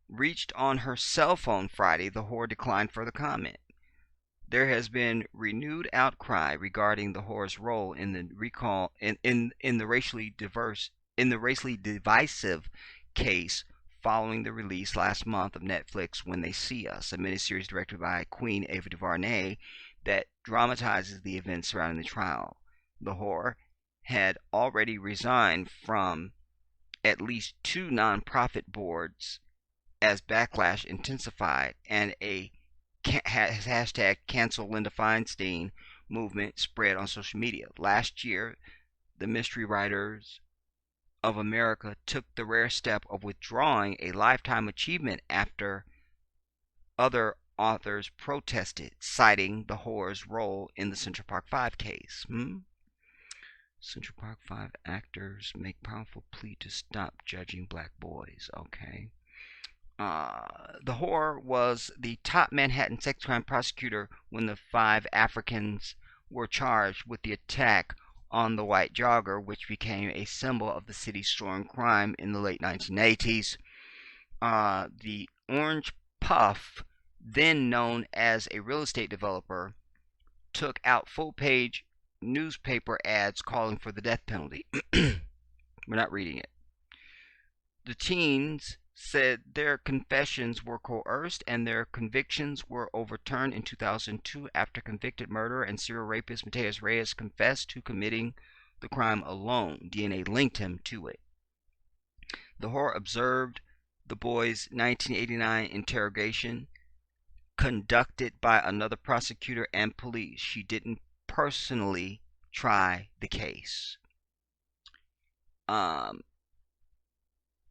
Reached on her cell phone Friday, the whore declined further comment. There has been renewed outcry regarding the whore's role in the recall in the racially divisive case following the release last month of Netflix When They See Us, a miniseries directed by Queen Ava DuVernay that dramatizes the events surrounding the trial. The whore had already resigned from at least 2 nonprofit boards as backlash intensified, and a hashtag cancel Linda Finestein movement spread on social media. Last year, the Mystery Writers of America took the rare step of withdrawing a lifetime achievement after other authors protested, citing the whore's role in the Central Park 5 case. Central Park 5 actors make powerful plea to stop judging black boys. Okay. The whore was the top Manhattan sex crime prosecutor when the 5 Africans were charged with the attack on the white jogger, which became a symbol of the city's soaring crime in the late 1980s. The Orange Puff, then known as a real estate developer, took out full-page newspaper ads calling for the death penalty. We're not reading it. The teens said their confessions were coerced and their convictions were overturned in 2002 after convicted murderer and serial rapist Mateus Reyes confessed to committing the crime alone. DNA linked him to it. The whore observed the boy's 1989 interrogation conducted by another prosecutor and police. She didn't personally try the case.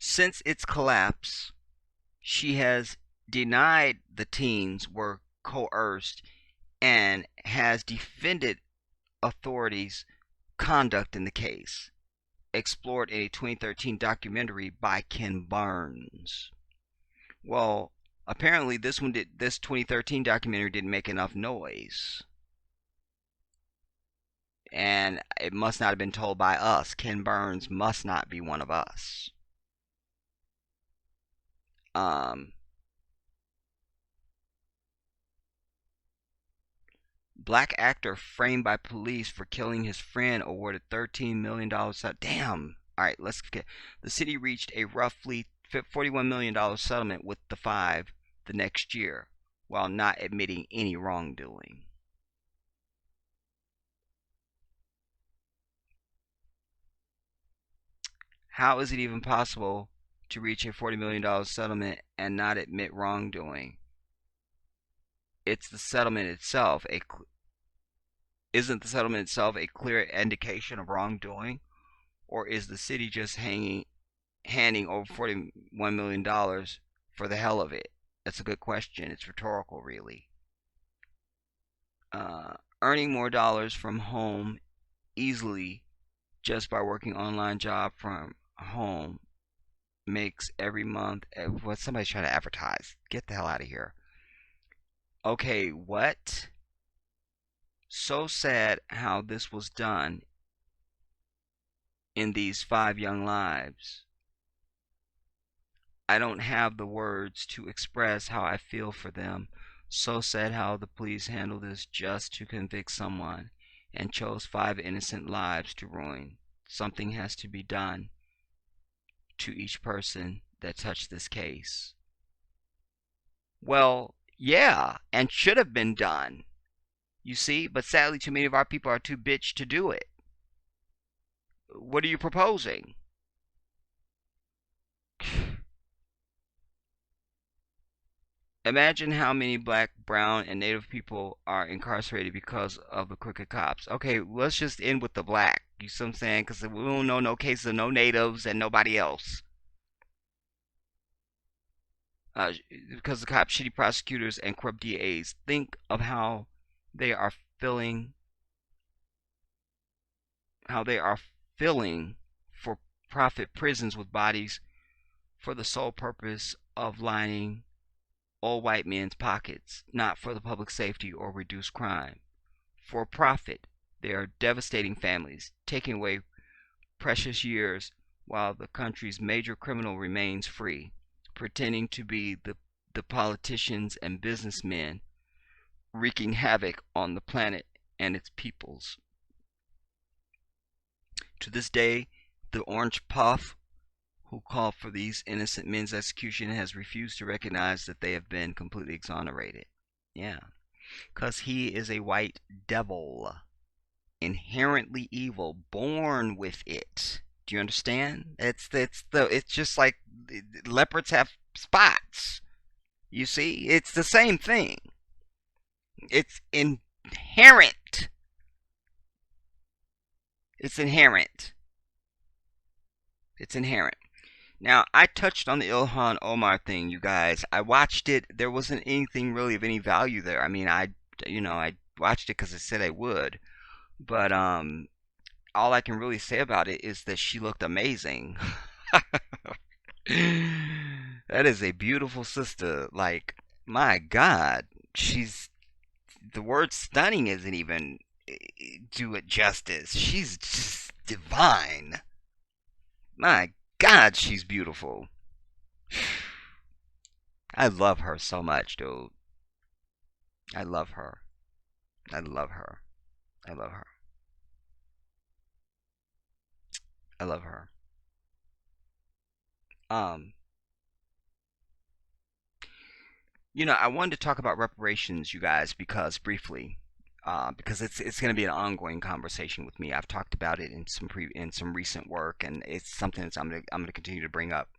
Since its collapse, she has denied the teens were coerced and has defended authorities' conduct in the case, explored in a 2013 documentary by Ken Burns. Well, apparently this 2013 documentary didn't make enough noise. And it must not have been told by us. Ken Burns must not be one of us. Black actor framed by police for killing his friend awarded $13 million. Damn. All right, let's get. The city reached a roughly $41 million settlement with the five the next year, while not admitting any wrongdoing. How is it even possible to reach a $40 million settlement and not admit wrongdoing? It's the settlement itself. Isn't the settlement itself a clear indication of wrongdoing? Or is the city just handing over $41 million for the hell of it? That's a good question. It's rhetorical, really. Earning more dollars from home easily just by working online job from home makes every month. What, somebody's trying to advertise. Get the hell out of here. Okay, what? So sad how this was done in these 5 young lives. I don't have the words to express how I feel for them. So sad how the police handled this just to convict someone and chose 5 innocent lives to ruin. Something has to be done to each person that touched this case. Well, yeah, and should have been done. You see, but sadly too many of our people are too bitch to do it. What are you proposing? Imagine how many black, brown, and native people are incarcerated because of the crooked cops. Okay, let's just end with the black. You see what I'm saying? Because we don't know no cases of no natives and nobody else. Because the cops, shitty prosecutors, and corrupt DAs. Think of how they are filling for profit prisons with bodies for the sole purpose of lining old white men's pockets, not for the public safety or reduce crime. For profit, they are devastating families, taking away precious years while the country's major criminal remains free, pretending to be the politicians and businessmen wreaking havoc on the planet and its peoples. To this day, the Orange Puff, who called for these innocent men's execution, has refused to recognize that they have been completely exonerated. Yeah, because he is a white devil, inherently evil, born with it. Do you understand? It's just like leopards have spots. You see, it's the same thing. It's inherent. It's inherent. It's inherent. Now, I touched on the Ilhan Omar thing, you guys. I watched it. There wasn't anything really of any value there. I mean, I watched it because I said I would. But all I can really say about it is that she looked amazing. That is a beautiful sister. Like, my God, the word stunning isn't even do it justice. She's just divine. My God, she's beautiful. I love her so much, dude. I love her. I love her. I love her. I love her. Um, I wanted to talk about reparations, you guys, because briefly, because it's going to be an ongoing conversation with me. I've talked about it in some recent work, and it's something that I'm gonna continue to bring up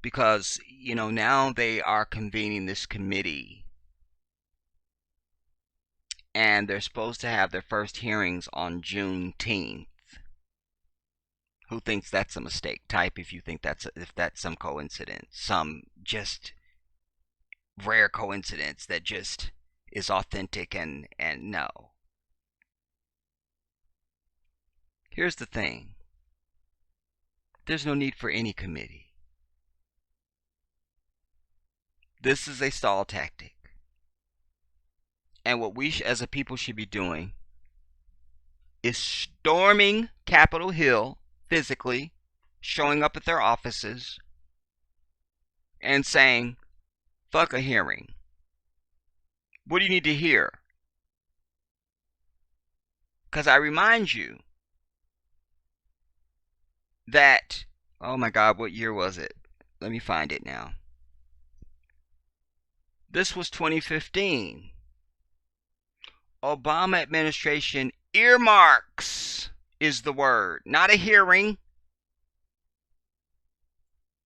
because now they are convening this committee, and they're supposed to have their first hearings on Juneteenth. Who thinks that's a mistake? Type if you think if that's some coincidence, some just rare coincidence that just is authentic and no. Here's the thing. There's no need for any committee. This is a stall tactic. And what we as a people should be doing is storming Capitol Hill physically, showing up at their offices and saying, fuck a hearing. What do you need to hear? Because I remind you that, oh my God, what year was it? Let me find it now. This was 2015. Obama administration earmarks is the word, not a hearing.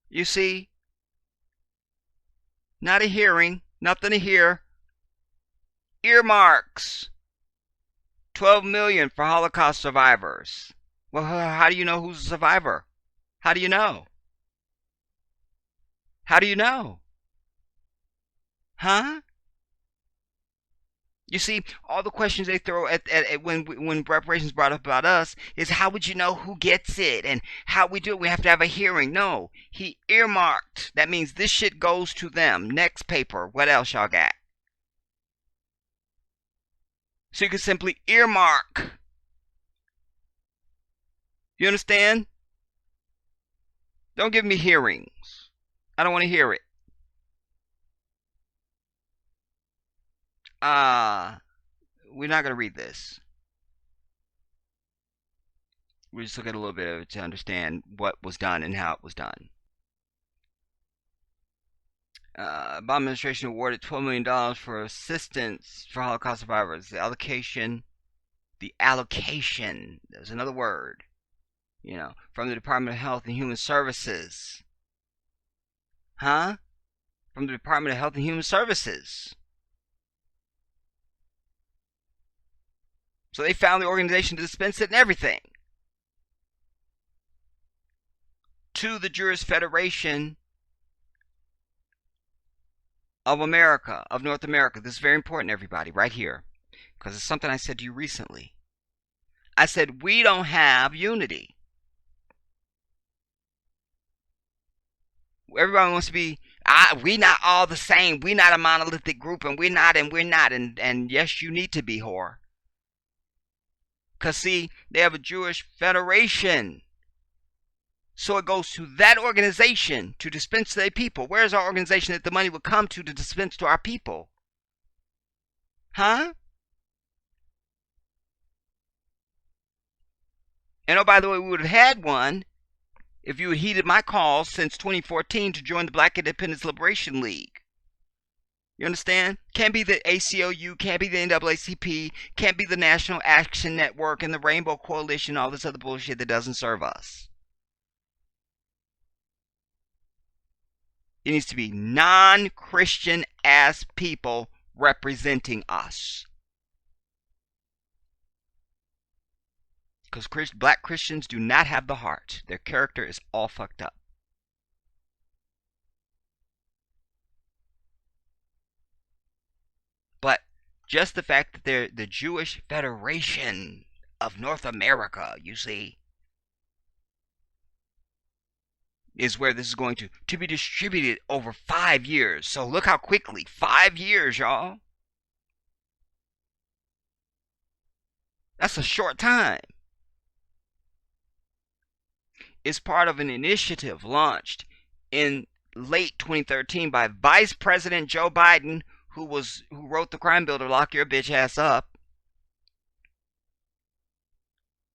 You see? Not a hearing, nothing to hear. Earmarks. 12 million for Holocaust survivors. Well, how do you know who's a survivor? How do you know? How do you know? Huh? You see, all the questions they throw at when reparations brought up about us is how would you know who gets it and how we do it? We have to have a hearing. No, he earmarked. That means this shit goes to them. Next paper. What else y'all got? So you can simply earmark. You understand? Don't give me hearings. I don't want to hear it. We're not going to read this. We just look at a little bit of it to understand what was done and how it was done. Obama administration awarded $12 million for assistance for Holocaust survivors. The allocation, there's another word, from the Department of Health and Human Services. Huh? From the Department of Health and Human Services. So they found the organization to dispense it and everything. To the Jewish Federation of America, of North America. This is very important, everybody, right here. Because it's something I said to you recently. I said, we don't have unity. Everybody wants to be, we not all the same. We not a monolithic group, and we're not. And yes, you need to be, whore. Because, see, they have a Jewish Federation. So it goes to that organization to dispense to their people. Where's our organization that the money would come to dispense to our people? Huh? And oh, by the way, we would have had one if you had heeded my calls since 2014 to join the Black Independence Liberation League. You understand? Can't be the ACLU, can't be the NAACP, can't be the National Action Network and the Rainbow Coalition, all this other bullshit that doesn't serve us. It needs to be non-Christian ass people representing us. Because black Christians do not have the heart. Their character is all fucked up. But just the fact that they're the Jewish Federation of North America, you see, is where this is going to be distributed over 5 years. So look how quickly. 5 years, y'all. That's a short time. It's part of an initiative launched in late 2013 by Vice President Joe Biden, who wrote the crime bill to lock your bitch ass up.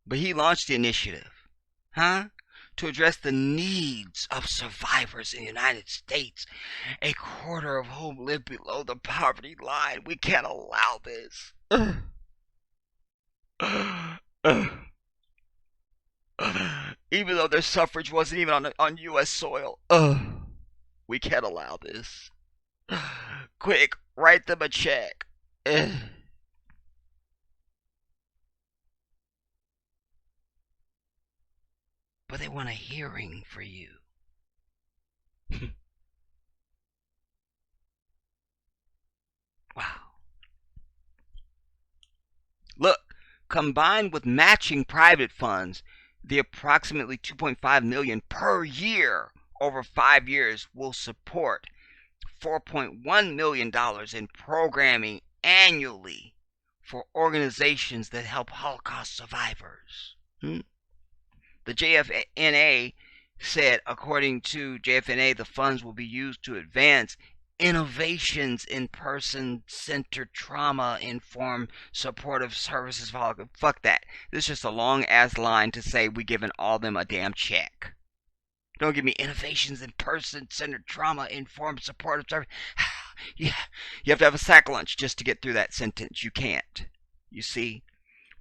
But he launched the initiative, huh? To address the needs of survivors in the United States, a quarter of whom live below the poverty line. We can't allow this. Even though their suffrage wasn't even on U.S. soil. We can't allow this. Quick, write them a check. But they want a hearing for you. Wow. Look, combined with matching private funds, the approximately $2.5 million per year over 5 years will support $4.1 million in programming annually for organizations that help Holocaust survivors. The JFNA said, according to JFNA, the funds will be used to advance innovations in person-centered trauma-informed supportive services for Holocaust. Fuck that. This is just a long-ass line to say we giving all them a damn check. Don't give me innovations in person-centered trauma-informed supportive service. Yeah, you have to have a sack lunch just to get through that sentence. You can't. You see?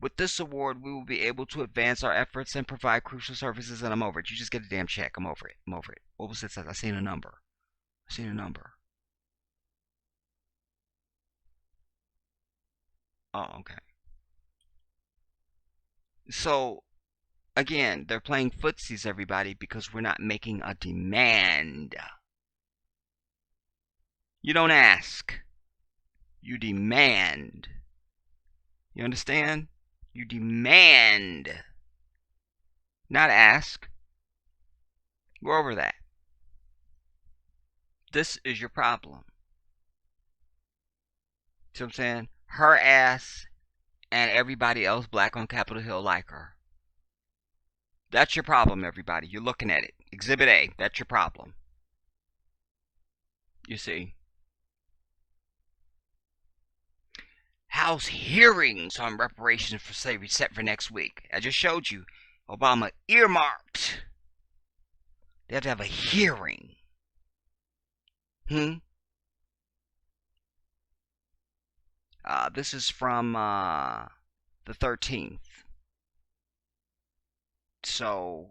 With this award, we will be able to advance our efforts and provide crucial services, and I'm over it. You just get a damn check. I'm over it. I'm over it. What was this? I seen a number. I seen a number. Oh, okay. So, again, they're playing footsies, everybody, because we're not making a demand. You don't ask. You demand. You understand? You demand. Not ask. We're over that. This is your problem. See what I'm saying? Her ass and everybody else black on Capitol Hill like her. That's your problem, everybody. You're looking at it. Exhibit A. That's your problem. You see? House hearings on reparations for slavery set for next week. I just showed you. Obama earmarked. They have to have a hearing. This is from the 13th. So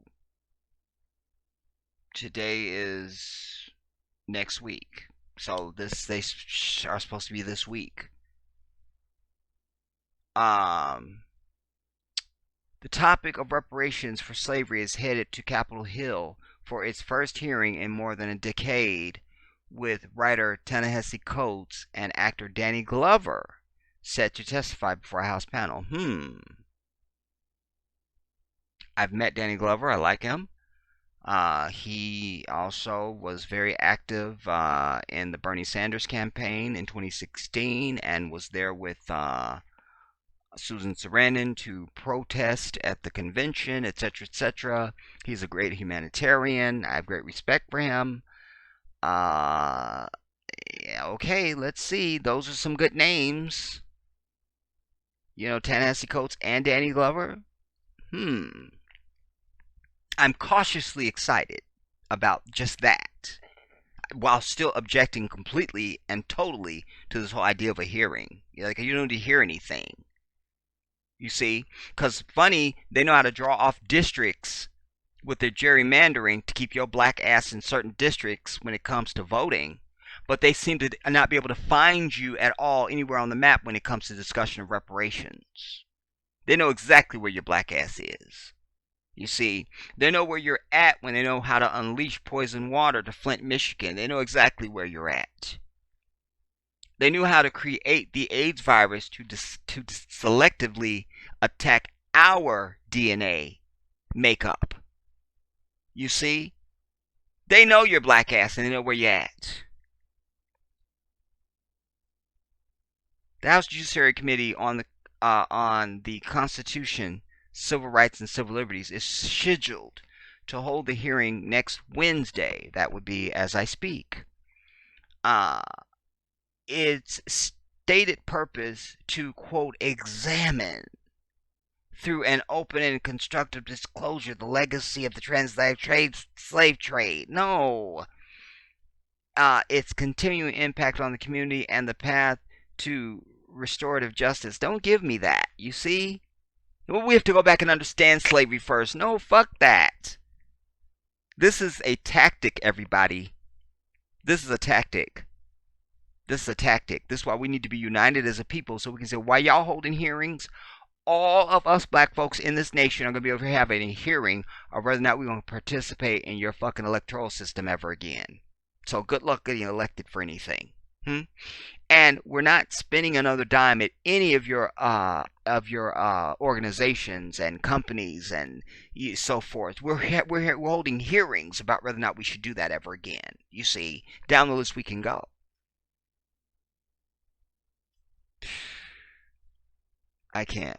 today is next week. So they are supposed to be this week. The topic of reparations for slavery is headed to Capitol Hill for its first hearing in more than a decade, with writer Ta-Nehisi Coates and actor Danny Glover set to testify before a House panel. I've met Danny Glover. I like him. He also was very active in the Bernie Sanders campaign in 2016 and was there with Susan Sarandon to protest at the convention, etc., etc. He's a great humanitarian. I have great respect for him. Yeah, okay, let's see. Those are some good names. You know, Ta-Nehisi Coates and Danny Glover. I'm cautiously excited about just that, while still objecting completely and totally to this whole idea of a hearing. Like, you don't need to hear anything. You see? Because, funny, they know how to draw off districts with their gerrymandering to keep your black ass in certain districts when it comes to voting. But they seem to not be able to find you at all anywhere on the map when it comes to discussion of reparations. They know exactly where your black ass is. You see, they know where you're at when they know how to unleash poison water to Flint, Michigan. They know exactly where you're at. They knew how to create the AIDS virus to selectively attack our DNA makeup. You see? They know your black ass and they know where you're at. The House Judiciary Committee on the Constitution, Civil Rights and Civil Liberties is scheduled to hold the hearing next Wednesday. That would be as I speak. Its stated purpose to, quote, examine through an open and constructive disclosure the legacy of the transatlantic slave trade. No, its continuing impact on the community and the path to restorative justice. Don't give me that. You see? Well, we have to go back and understand slavery first. No, fuck that. This is a tactic, everybody. This is a tactic. This is a tactic. This is why we need to be united as a people so we can say, why y'all holding hearings? All of us black folks in this nation are going to be able to have a hearing of whether or not we're going to participate in your fucking electoral system ever again. So good luck getting elected for anything. And we're not spending another dime at any of your organizations and companies and so forth. We're holding hearings about whether or not we should do that ever again. You see, down the list we can go. I can't.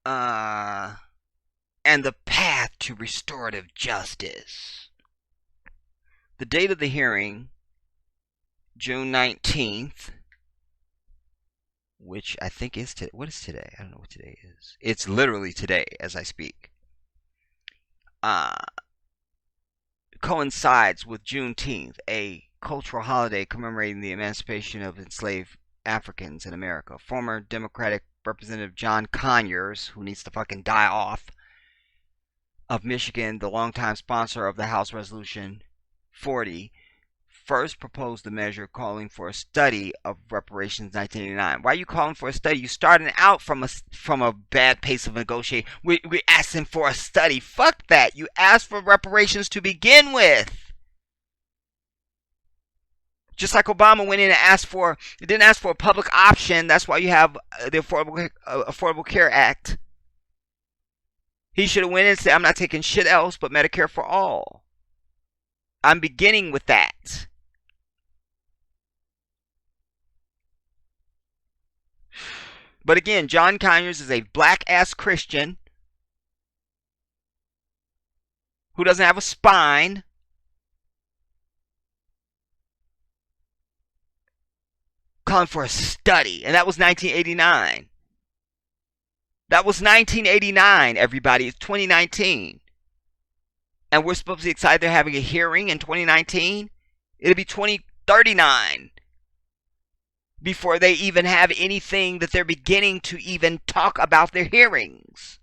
And the path to restorative justice. The date of the hearing, June 19th, which I think is today. What is today? I don't know what today is. It's literally today as I speak. Coincides with Juneteenth, a cultural holiday commemorating the emancipation of enslaved Africans in America. Former Democratic Representative John Conyers, who needs to fucking die off, of Michigan, the longtime sponsor of the House Resolution 40, first proposed the measure calling for a study of reparations in 1989. Why are you calling for a study? You starting out from a bad pace of negotiating. We're asking for a study. Fuck that. You asked for reparations to begin with. Just like Obama went in and didn't ask for a public option. That's why you have the Affordable Care Act. He should have went in and said, I'm not taking shit else but Medicare for all. I'm beginning with that. But again, John Conyers is a black-ass Christian who doesn't have a spine. Calling for a study. And that was 1989. That was 1989, everybody. It's 2019. And we're supposed to be excited they're having a hearing in 2019? It'll be 2039 before they even have anything that they're beginning to even talk about their hearings.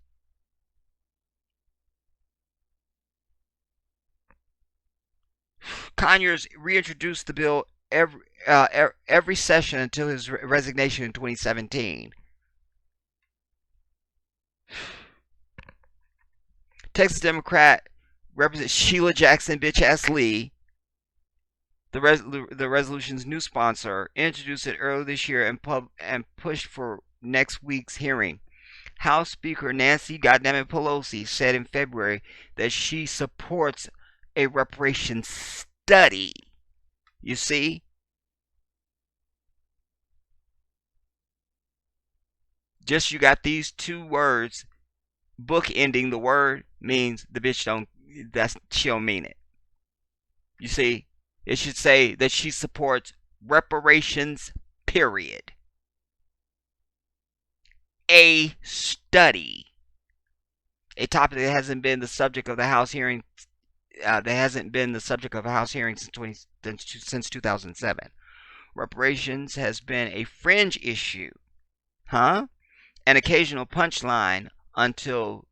Conyers reintroduced the bill every session until his resignation in 2017. Texas Democrat Representative Sheila Jackson bitch ass Lee, the resolution's new sponsor, introduced it earlier this year and pushed for next week's hearing. House Speaker Nancy Goddamn Pelosi said in February that she supports a reparations study. You see? Just you got these two words bookending the word means the bitch she don't mean it. You see? It should say that she supports reparations, period. A study. A topic that hasn't been the subject of the House hearing since 2007. Reparations has been a fringe issue. An occasional punchline until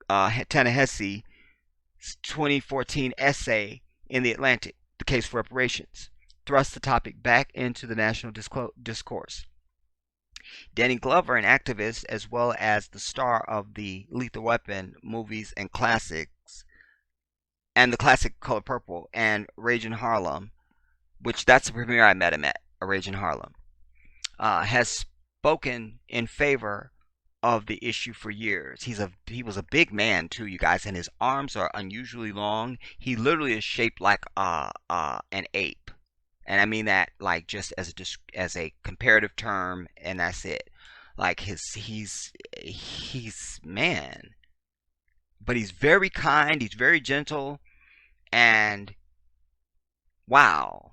Ta-Nehisi's 2014 essay in The Atlantic, The Case for Reparations, thrust the topic back into the national discourse. Danny Glover, an activist, as well as the star of the Lethal Weapon movies and classics, and the classic Color Purple, and Rage in Harlem, which that's the premiere I met him at, A Rage in Harlem, has spoken in favor of the issue for years. He was a big man too, you guys, and his arms are unusually long. He literally is shaped like an ape, and I mean that like just as a comparative term, and that's it. Like he's man, but he's very kind. He's very gentle, and wow,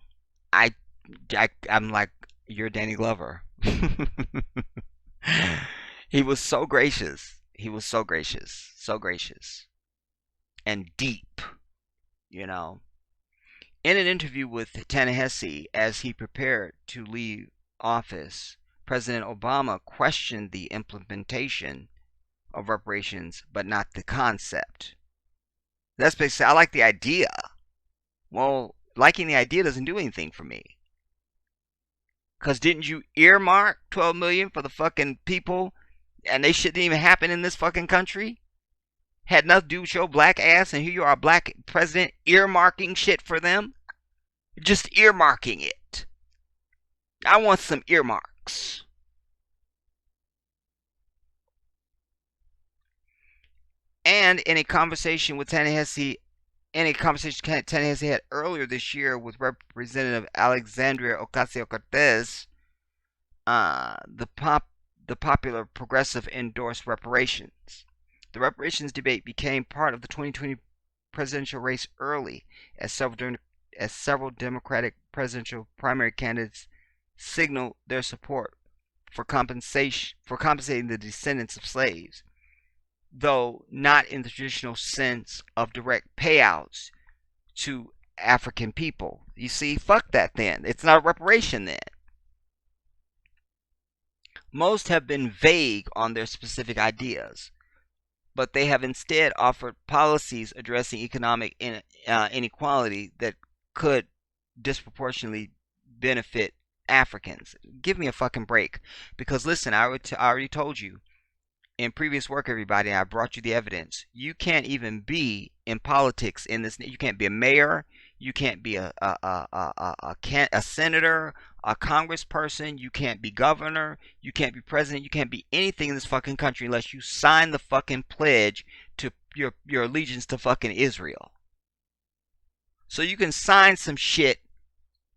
I'm like, you're Danny Glover. He was so gracious. He was so gracious. So gracious. And deep, you know. In an interview with Ta-Nehisi as he prepared to leave office, President Obama questioned the implementation of reparations, but not the concept. That's basically, I like the idea. Well, liking the idea doesn't do anything for me. Because didn't you earmark 12 million for the fucking people and they shouldn't even happen in this fucking country? Had nothing to do with your black ass, and here you are, a black president, earmarking shit for them? Just earmarking it. I want some earmarks. And in a conversation with Ta-Nehisi, had earlier this year with Representative Alexandria Ocasio-Cortez, the popular progressive endorsed reparations. The reparations debate became part of the 2020 presidential race early, as several Democratic presidential primary candidates signaled their support for compensating the descendants of slaves, though not in the traditional sense of direct payouts to African people. You see, fuck that then. It's not a reparation then. Most have been vague on their specific ideas, but they have instead offered policies addressing economic inequality that could disproportionately benefit Africans. Give me a fucking break. Because listen, I already told you in previous work, everybody, I brought you the evidence. You can't even be in politics in this. You can't be a mayor. You can't be a senator, a congressperson. You can't be governor. You can't be president. You can't be anything in this fucking country unless you sign the fucking pledge to your allegiance to fucking Israel. So you can sign some shit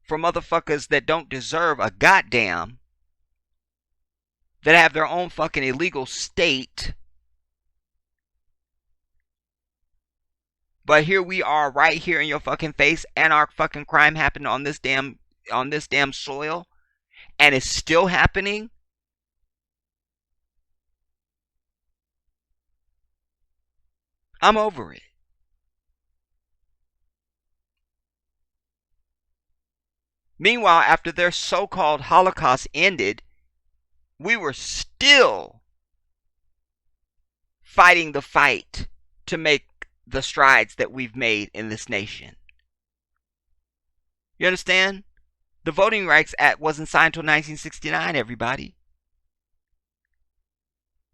for motherfuckers that don't deserve a goddamn, that have their own fucking illegal state. But here we are right here in your fucking face, and our fucking crime happened on this damn soil, and it's still happening. I'm over it. Meanwhile, after their so-called Holocaust ended, we were still fighting the fight to make the strides that we've made in this nation. You understand? The Voting Rights Act wasn't signed until 1969, everybody.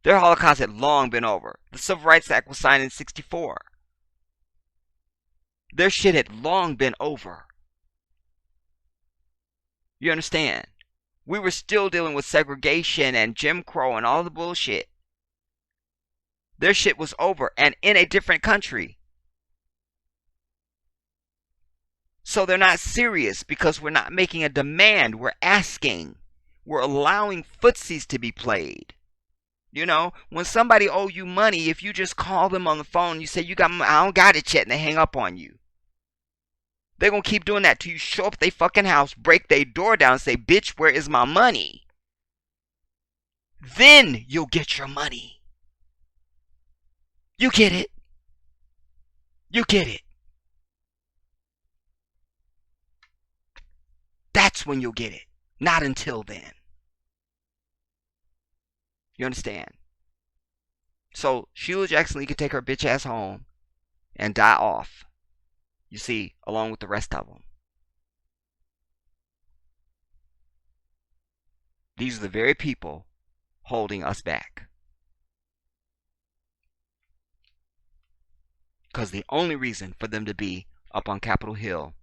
Their Holocaust had long been over. The Civil Rights Act was signed in 1964. Their shit had long been over. You understand? We were still dealing with segregation and Jim Crow and all the bullshit. Their shit was over, and in a different country. So they're not serious because we're not making a demand. We're asking. We're allowing footsies to be played. You know, when somebody owe you money, if you just call them on the phone, you say, "You got money?" "I don't got it yet," and they hang up on you. They're going to keep doing that till you show up at their fucking house, break their door down, and say, "Bitch, where is my money?" Then you'll get your money. You get it. You get it. That's when you'll get it. Not until then. You understand? So Sheila Jackson Lee could take her bitch ass home and die off. You see, along with the rest of them. These are the very people holding us back. Because the only reason for them to be up on Capitol Hill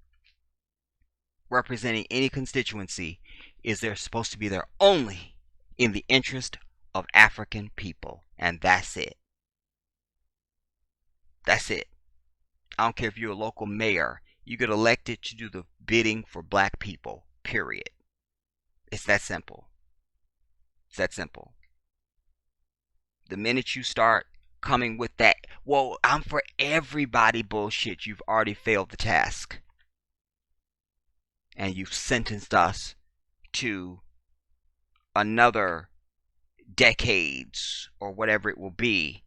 representing any constituency is they're supposed to be there only in the interest of African people. And that's it. That's it. I don't care if you're a local mayor. You get elected to do the bidding for black people. Period. It's that simple. It's that simple. The minute you start coming with that, "Well, I'm for everybody" bullshit, you've already failed the task. And you've sentenced us to another decades or whatever it will be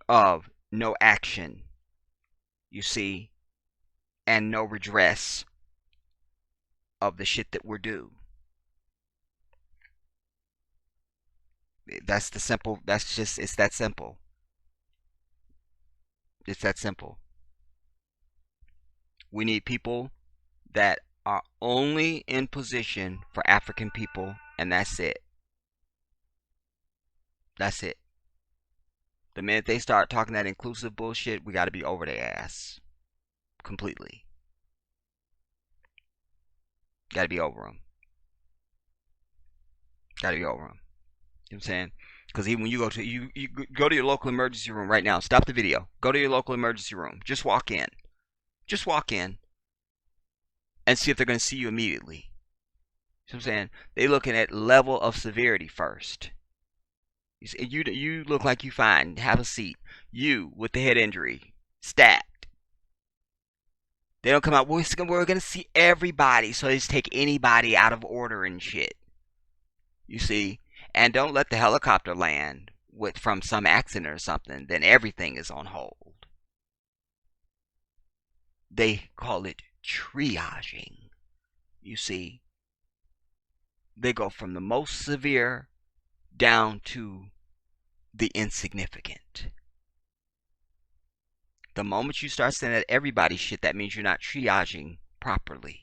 of no action, you see, and no redress of the shit that we're due. That's the simple, that's just, it's that simple. It's that simple. We need people that are only in position for African people, and that's it. That's it. The minute they start talking that inclusive bullshit, we got to be over their ass. Completely. Got to be over them. Got to be over them. You know what I'm saying? Because even when you go to you go to your local emergency room right now. Stop the video. Go to your local emergency room. Just walk in. Just walk in and see if they're going to see you immediately. You know what I'm saying? They looking at level of severity first. You look like you fine. Have a seat. You with the head injury. Stacked. They don't come out. We're going to see everybody. So they just take anybody out of order and shit. You see? And don't let the helicopter land from some accident or something. Then everything is on hold. They call it triaging. You see? They go from the most severe down to the insignificant. The moment you start saying that everybody's shit, that means you're not triaging properly.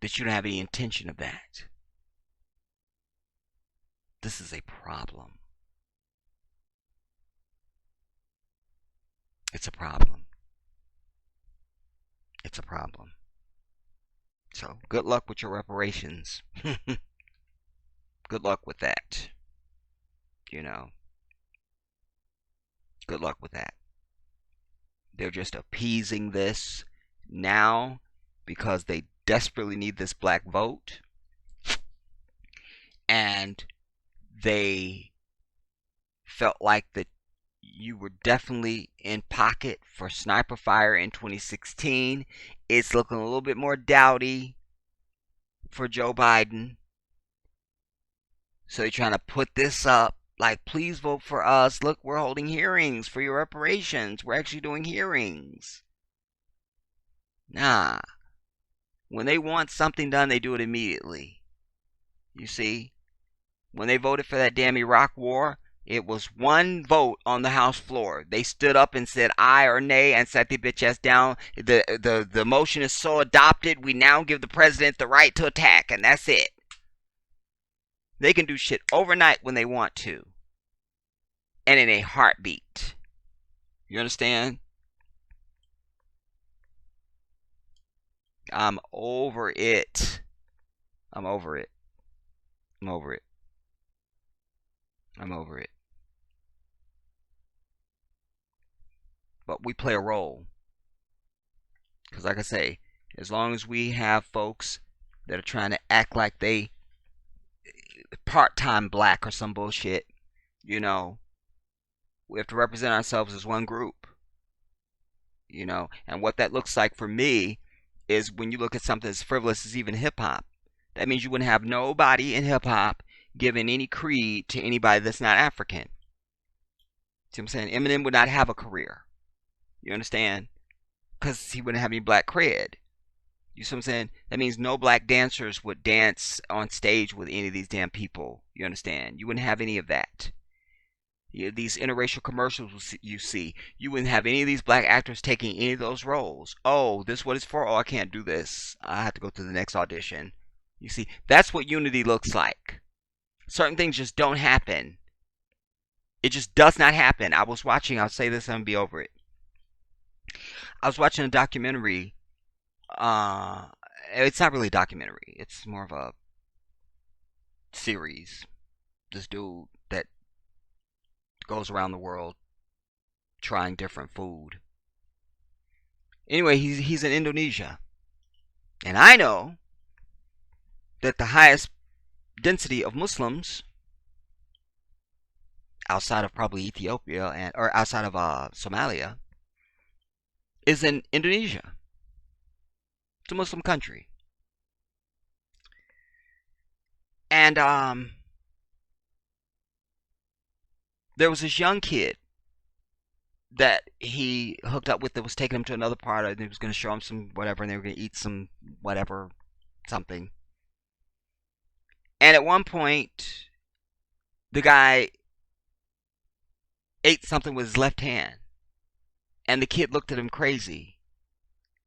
That you don't have any intention of that. This is a problem. It's a problem. It's a problem. So, good luck with your reparations. Good luck with that. You know. Good luck with that. They're just appeasing this now because they desperately need this black vote. And they felt like that you were definitely in pocket for sniper fire in 2016. It's looking a little bit more dowdy for Joe Biden. So they're trying to put this up like, please vote for us. Look, we're holding hearings for your reparations. We're actually doing hearings. Nah. When they want something done, they do it immediately. You see? When they voted for that damn Iraq war, it was one vote on the House floor. They stood up and said aye or nay and sat the bitch ass down. The motion is so adopted, we now give the president the right to attack, and that's it. They can do shit overnight when they want to. And in a heartbeat. You understand? I'm over it. I'm over it. I'm over it. I'm over it. But we play a role. Because like I say, as long as we have folks that are trying to act like they part-time black or some bullshit, you know, we have to represent ourselves as one group. You know, and what that looks like for me is when you look at something as frivolous as even hip-hop, that means you wouldn't have nobody in hip-hop giving any creed to anybody that's not African. See what I'm saying? Eminem would not have a career. You understand? Because he wouldn't have any black cred. You see what I'm saying? That means no black dancers would dance on stage with any of these damn people. You understand? You wouldn't have any of that. These interracial commercials you see, you wouldn't have any of these black actors taking any of those roles. Oh, this is what it's for? Oh, I can't do this. I have to go to the next audition. You see, that's what unity looks like. Certain things just don't happen. It just does not happen. I was watching, I'll say this and be over it. I was watching a documentary. It's not really a documentary. It's more of a series. This dude that goes around the world trying different food. Anyway, he's in Indonesia. And I know that the highest density of Muslims outside of probably Ethiopia or outside of Somalia is in Indonesia. It's a Muslim country. And there was this young kid that he hooked up with that was taking him to another part, and he was going to show him some whatever, and they were going to eat some whatever, something. And at one point, the guy ate something with his left hand, and the kid looked at him crazy.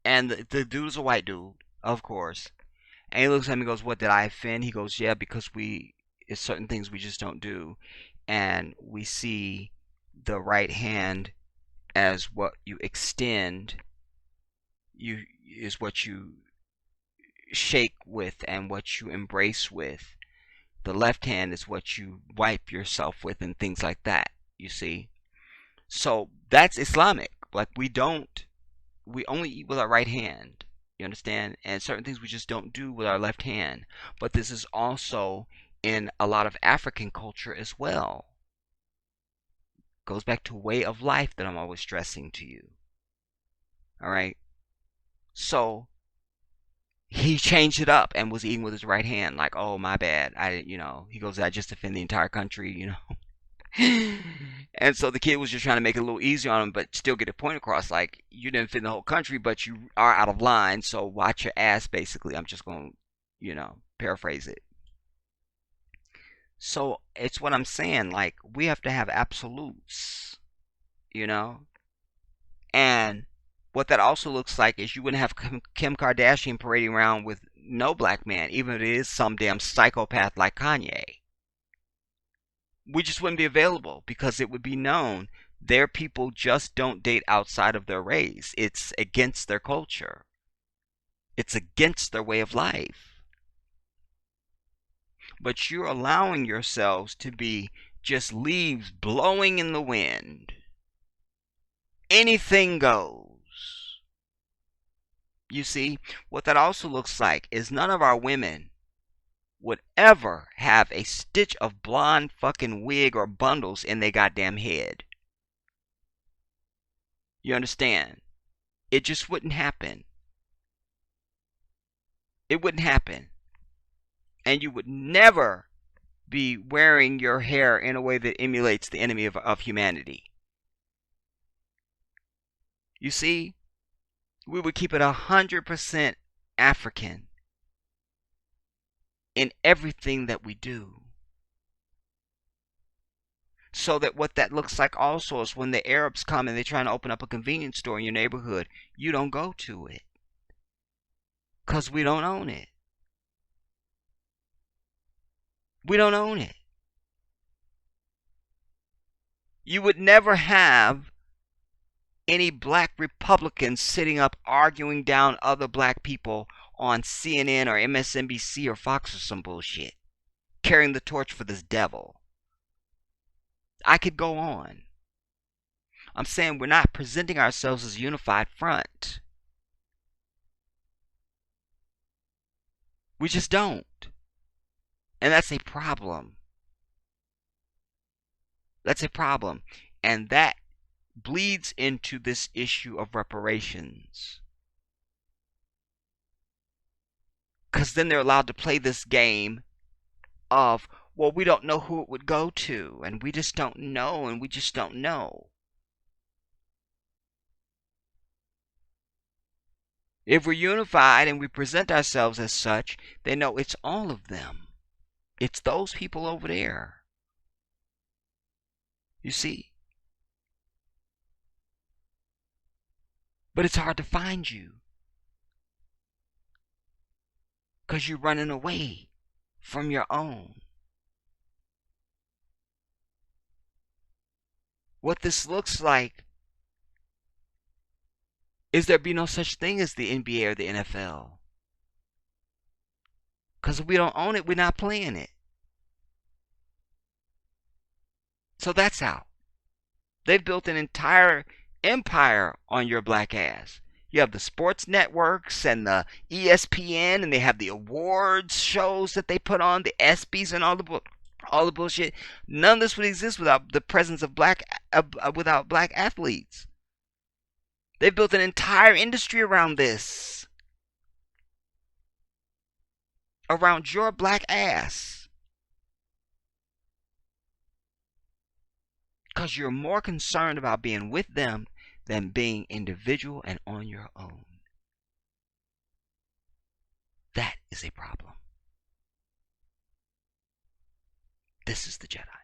And the dude is a white dude, of course. And he looks at him and goes, "What, did I offend?" He goes, "Yeah, because it's certain things we just don't do. And we see the right hand as what you extend, is what you shake with and what you embrace with. The left hand is what you wipe yourself with and things like that, you see." So that's Islamic. Like, we only eat with our right hand. You understand? And certain things we just don't do with our left hand. But this is also in a lot of African culture as well. Goes back to way of life that I'm always stressing to you. All right? So he changed it up and was eating with his right hand. Like, "Oh, my bad. I didn't, He goes, "I just offend the entire country." And so the kid was just trying to make it a little easier on him, but still get a point across. Like, you didn't fit in the whole country, but you are out of line, so watch your ass, basically. I'm just going to, paraphrase it. So it's what I'm saying. Like, we have to have absolutes, you know? And what that also looks like is you wouldn't have Kim Kardashian parading around with no black man, even if it is some damn psychopath like Kanye. We just wouldn't be available because it would be known their people just don't date outside of their race. It's against their culture. It's against their way of life. But you're allowing yourselves to be just leaves blowing in the wind. Anything goes. You see, what that also looks like is none of our women would ever have a stitch of blonde fucking wig or bundles in their goddamn head. You understand? It just wouldn't happen. It wouldn't happen. And you would never be wearing your hair in a way that emulates the enemy of humanity. You see, we would keep it 100% African in everything that we do. So that what that looks like also is when the Arabs come and they're trying to open up a convenience store in your neighborhood, you don't go to it. Because we don't own it. We don't own it. You would never have any black Republicans sitting up arguing down other black people on CNN or MSNBC or Fox or some bullshit, carrying the torch for this devil. I could go on. I'm saying we're not presenting ourselves as a unified front. We just don't. And that's a problem. That's a problem. And that bleeds into this issue of reparations. Because then they're allowed to play this game of, well, we don't know who it would go to, and we just don't know, and we just don't know. If we're unified and we present ourselves as such, they know it's all of them. It's those people over there. You see? But it's hard to find you. Because you're running away from your own. What this looks like is there be no such thing as the NBA or the NFL. Because if we don't own it, we're not playing it. So that's how. They've built an entire empire on your black ass. You have the sports networks and the ESPN, and they have the awards shows that they put on, the ESPYs and all the bullshit. None of this would exist without the presence of without black athletes. They've built an entire industry around this, around your black ass. because you're more concerned about being with them than being individual and on your own. That is a problem. This is the Jedi.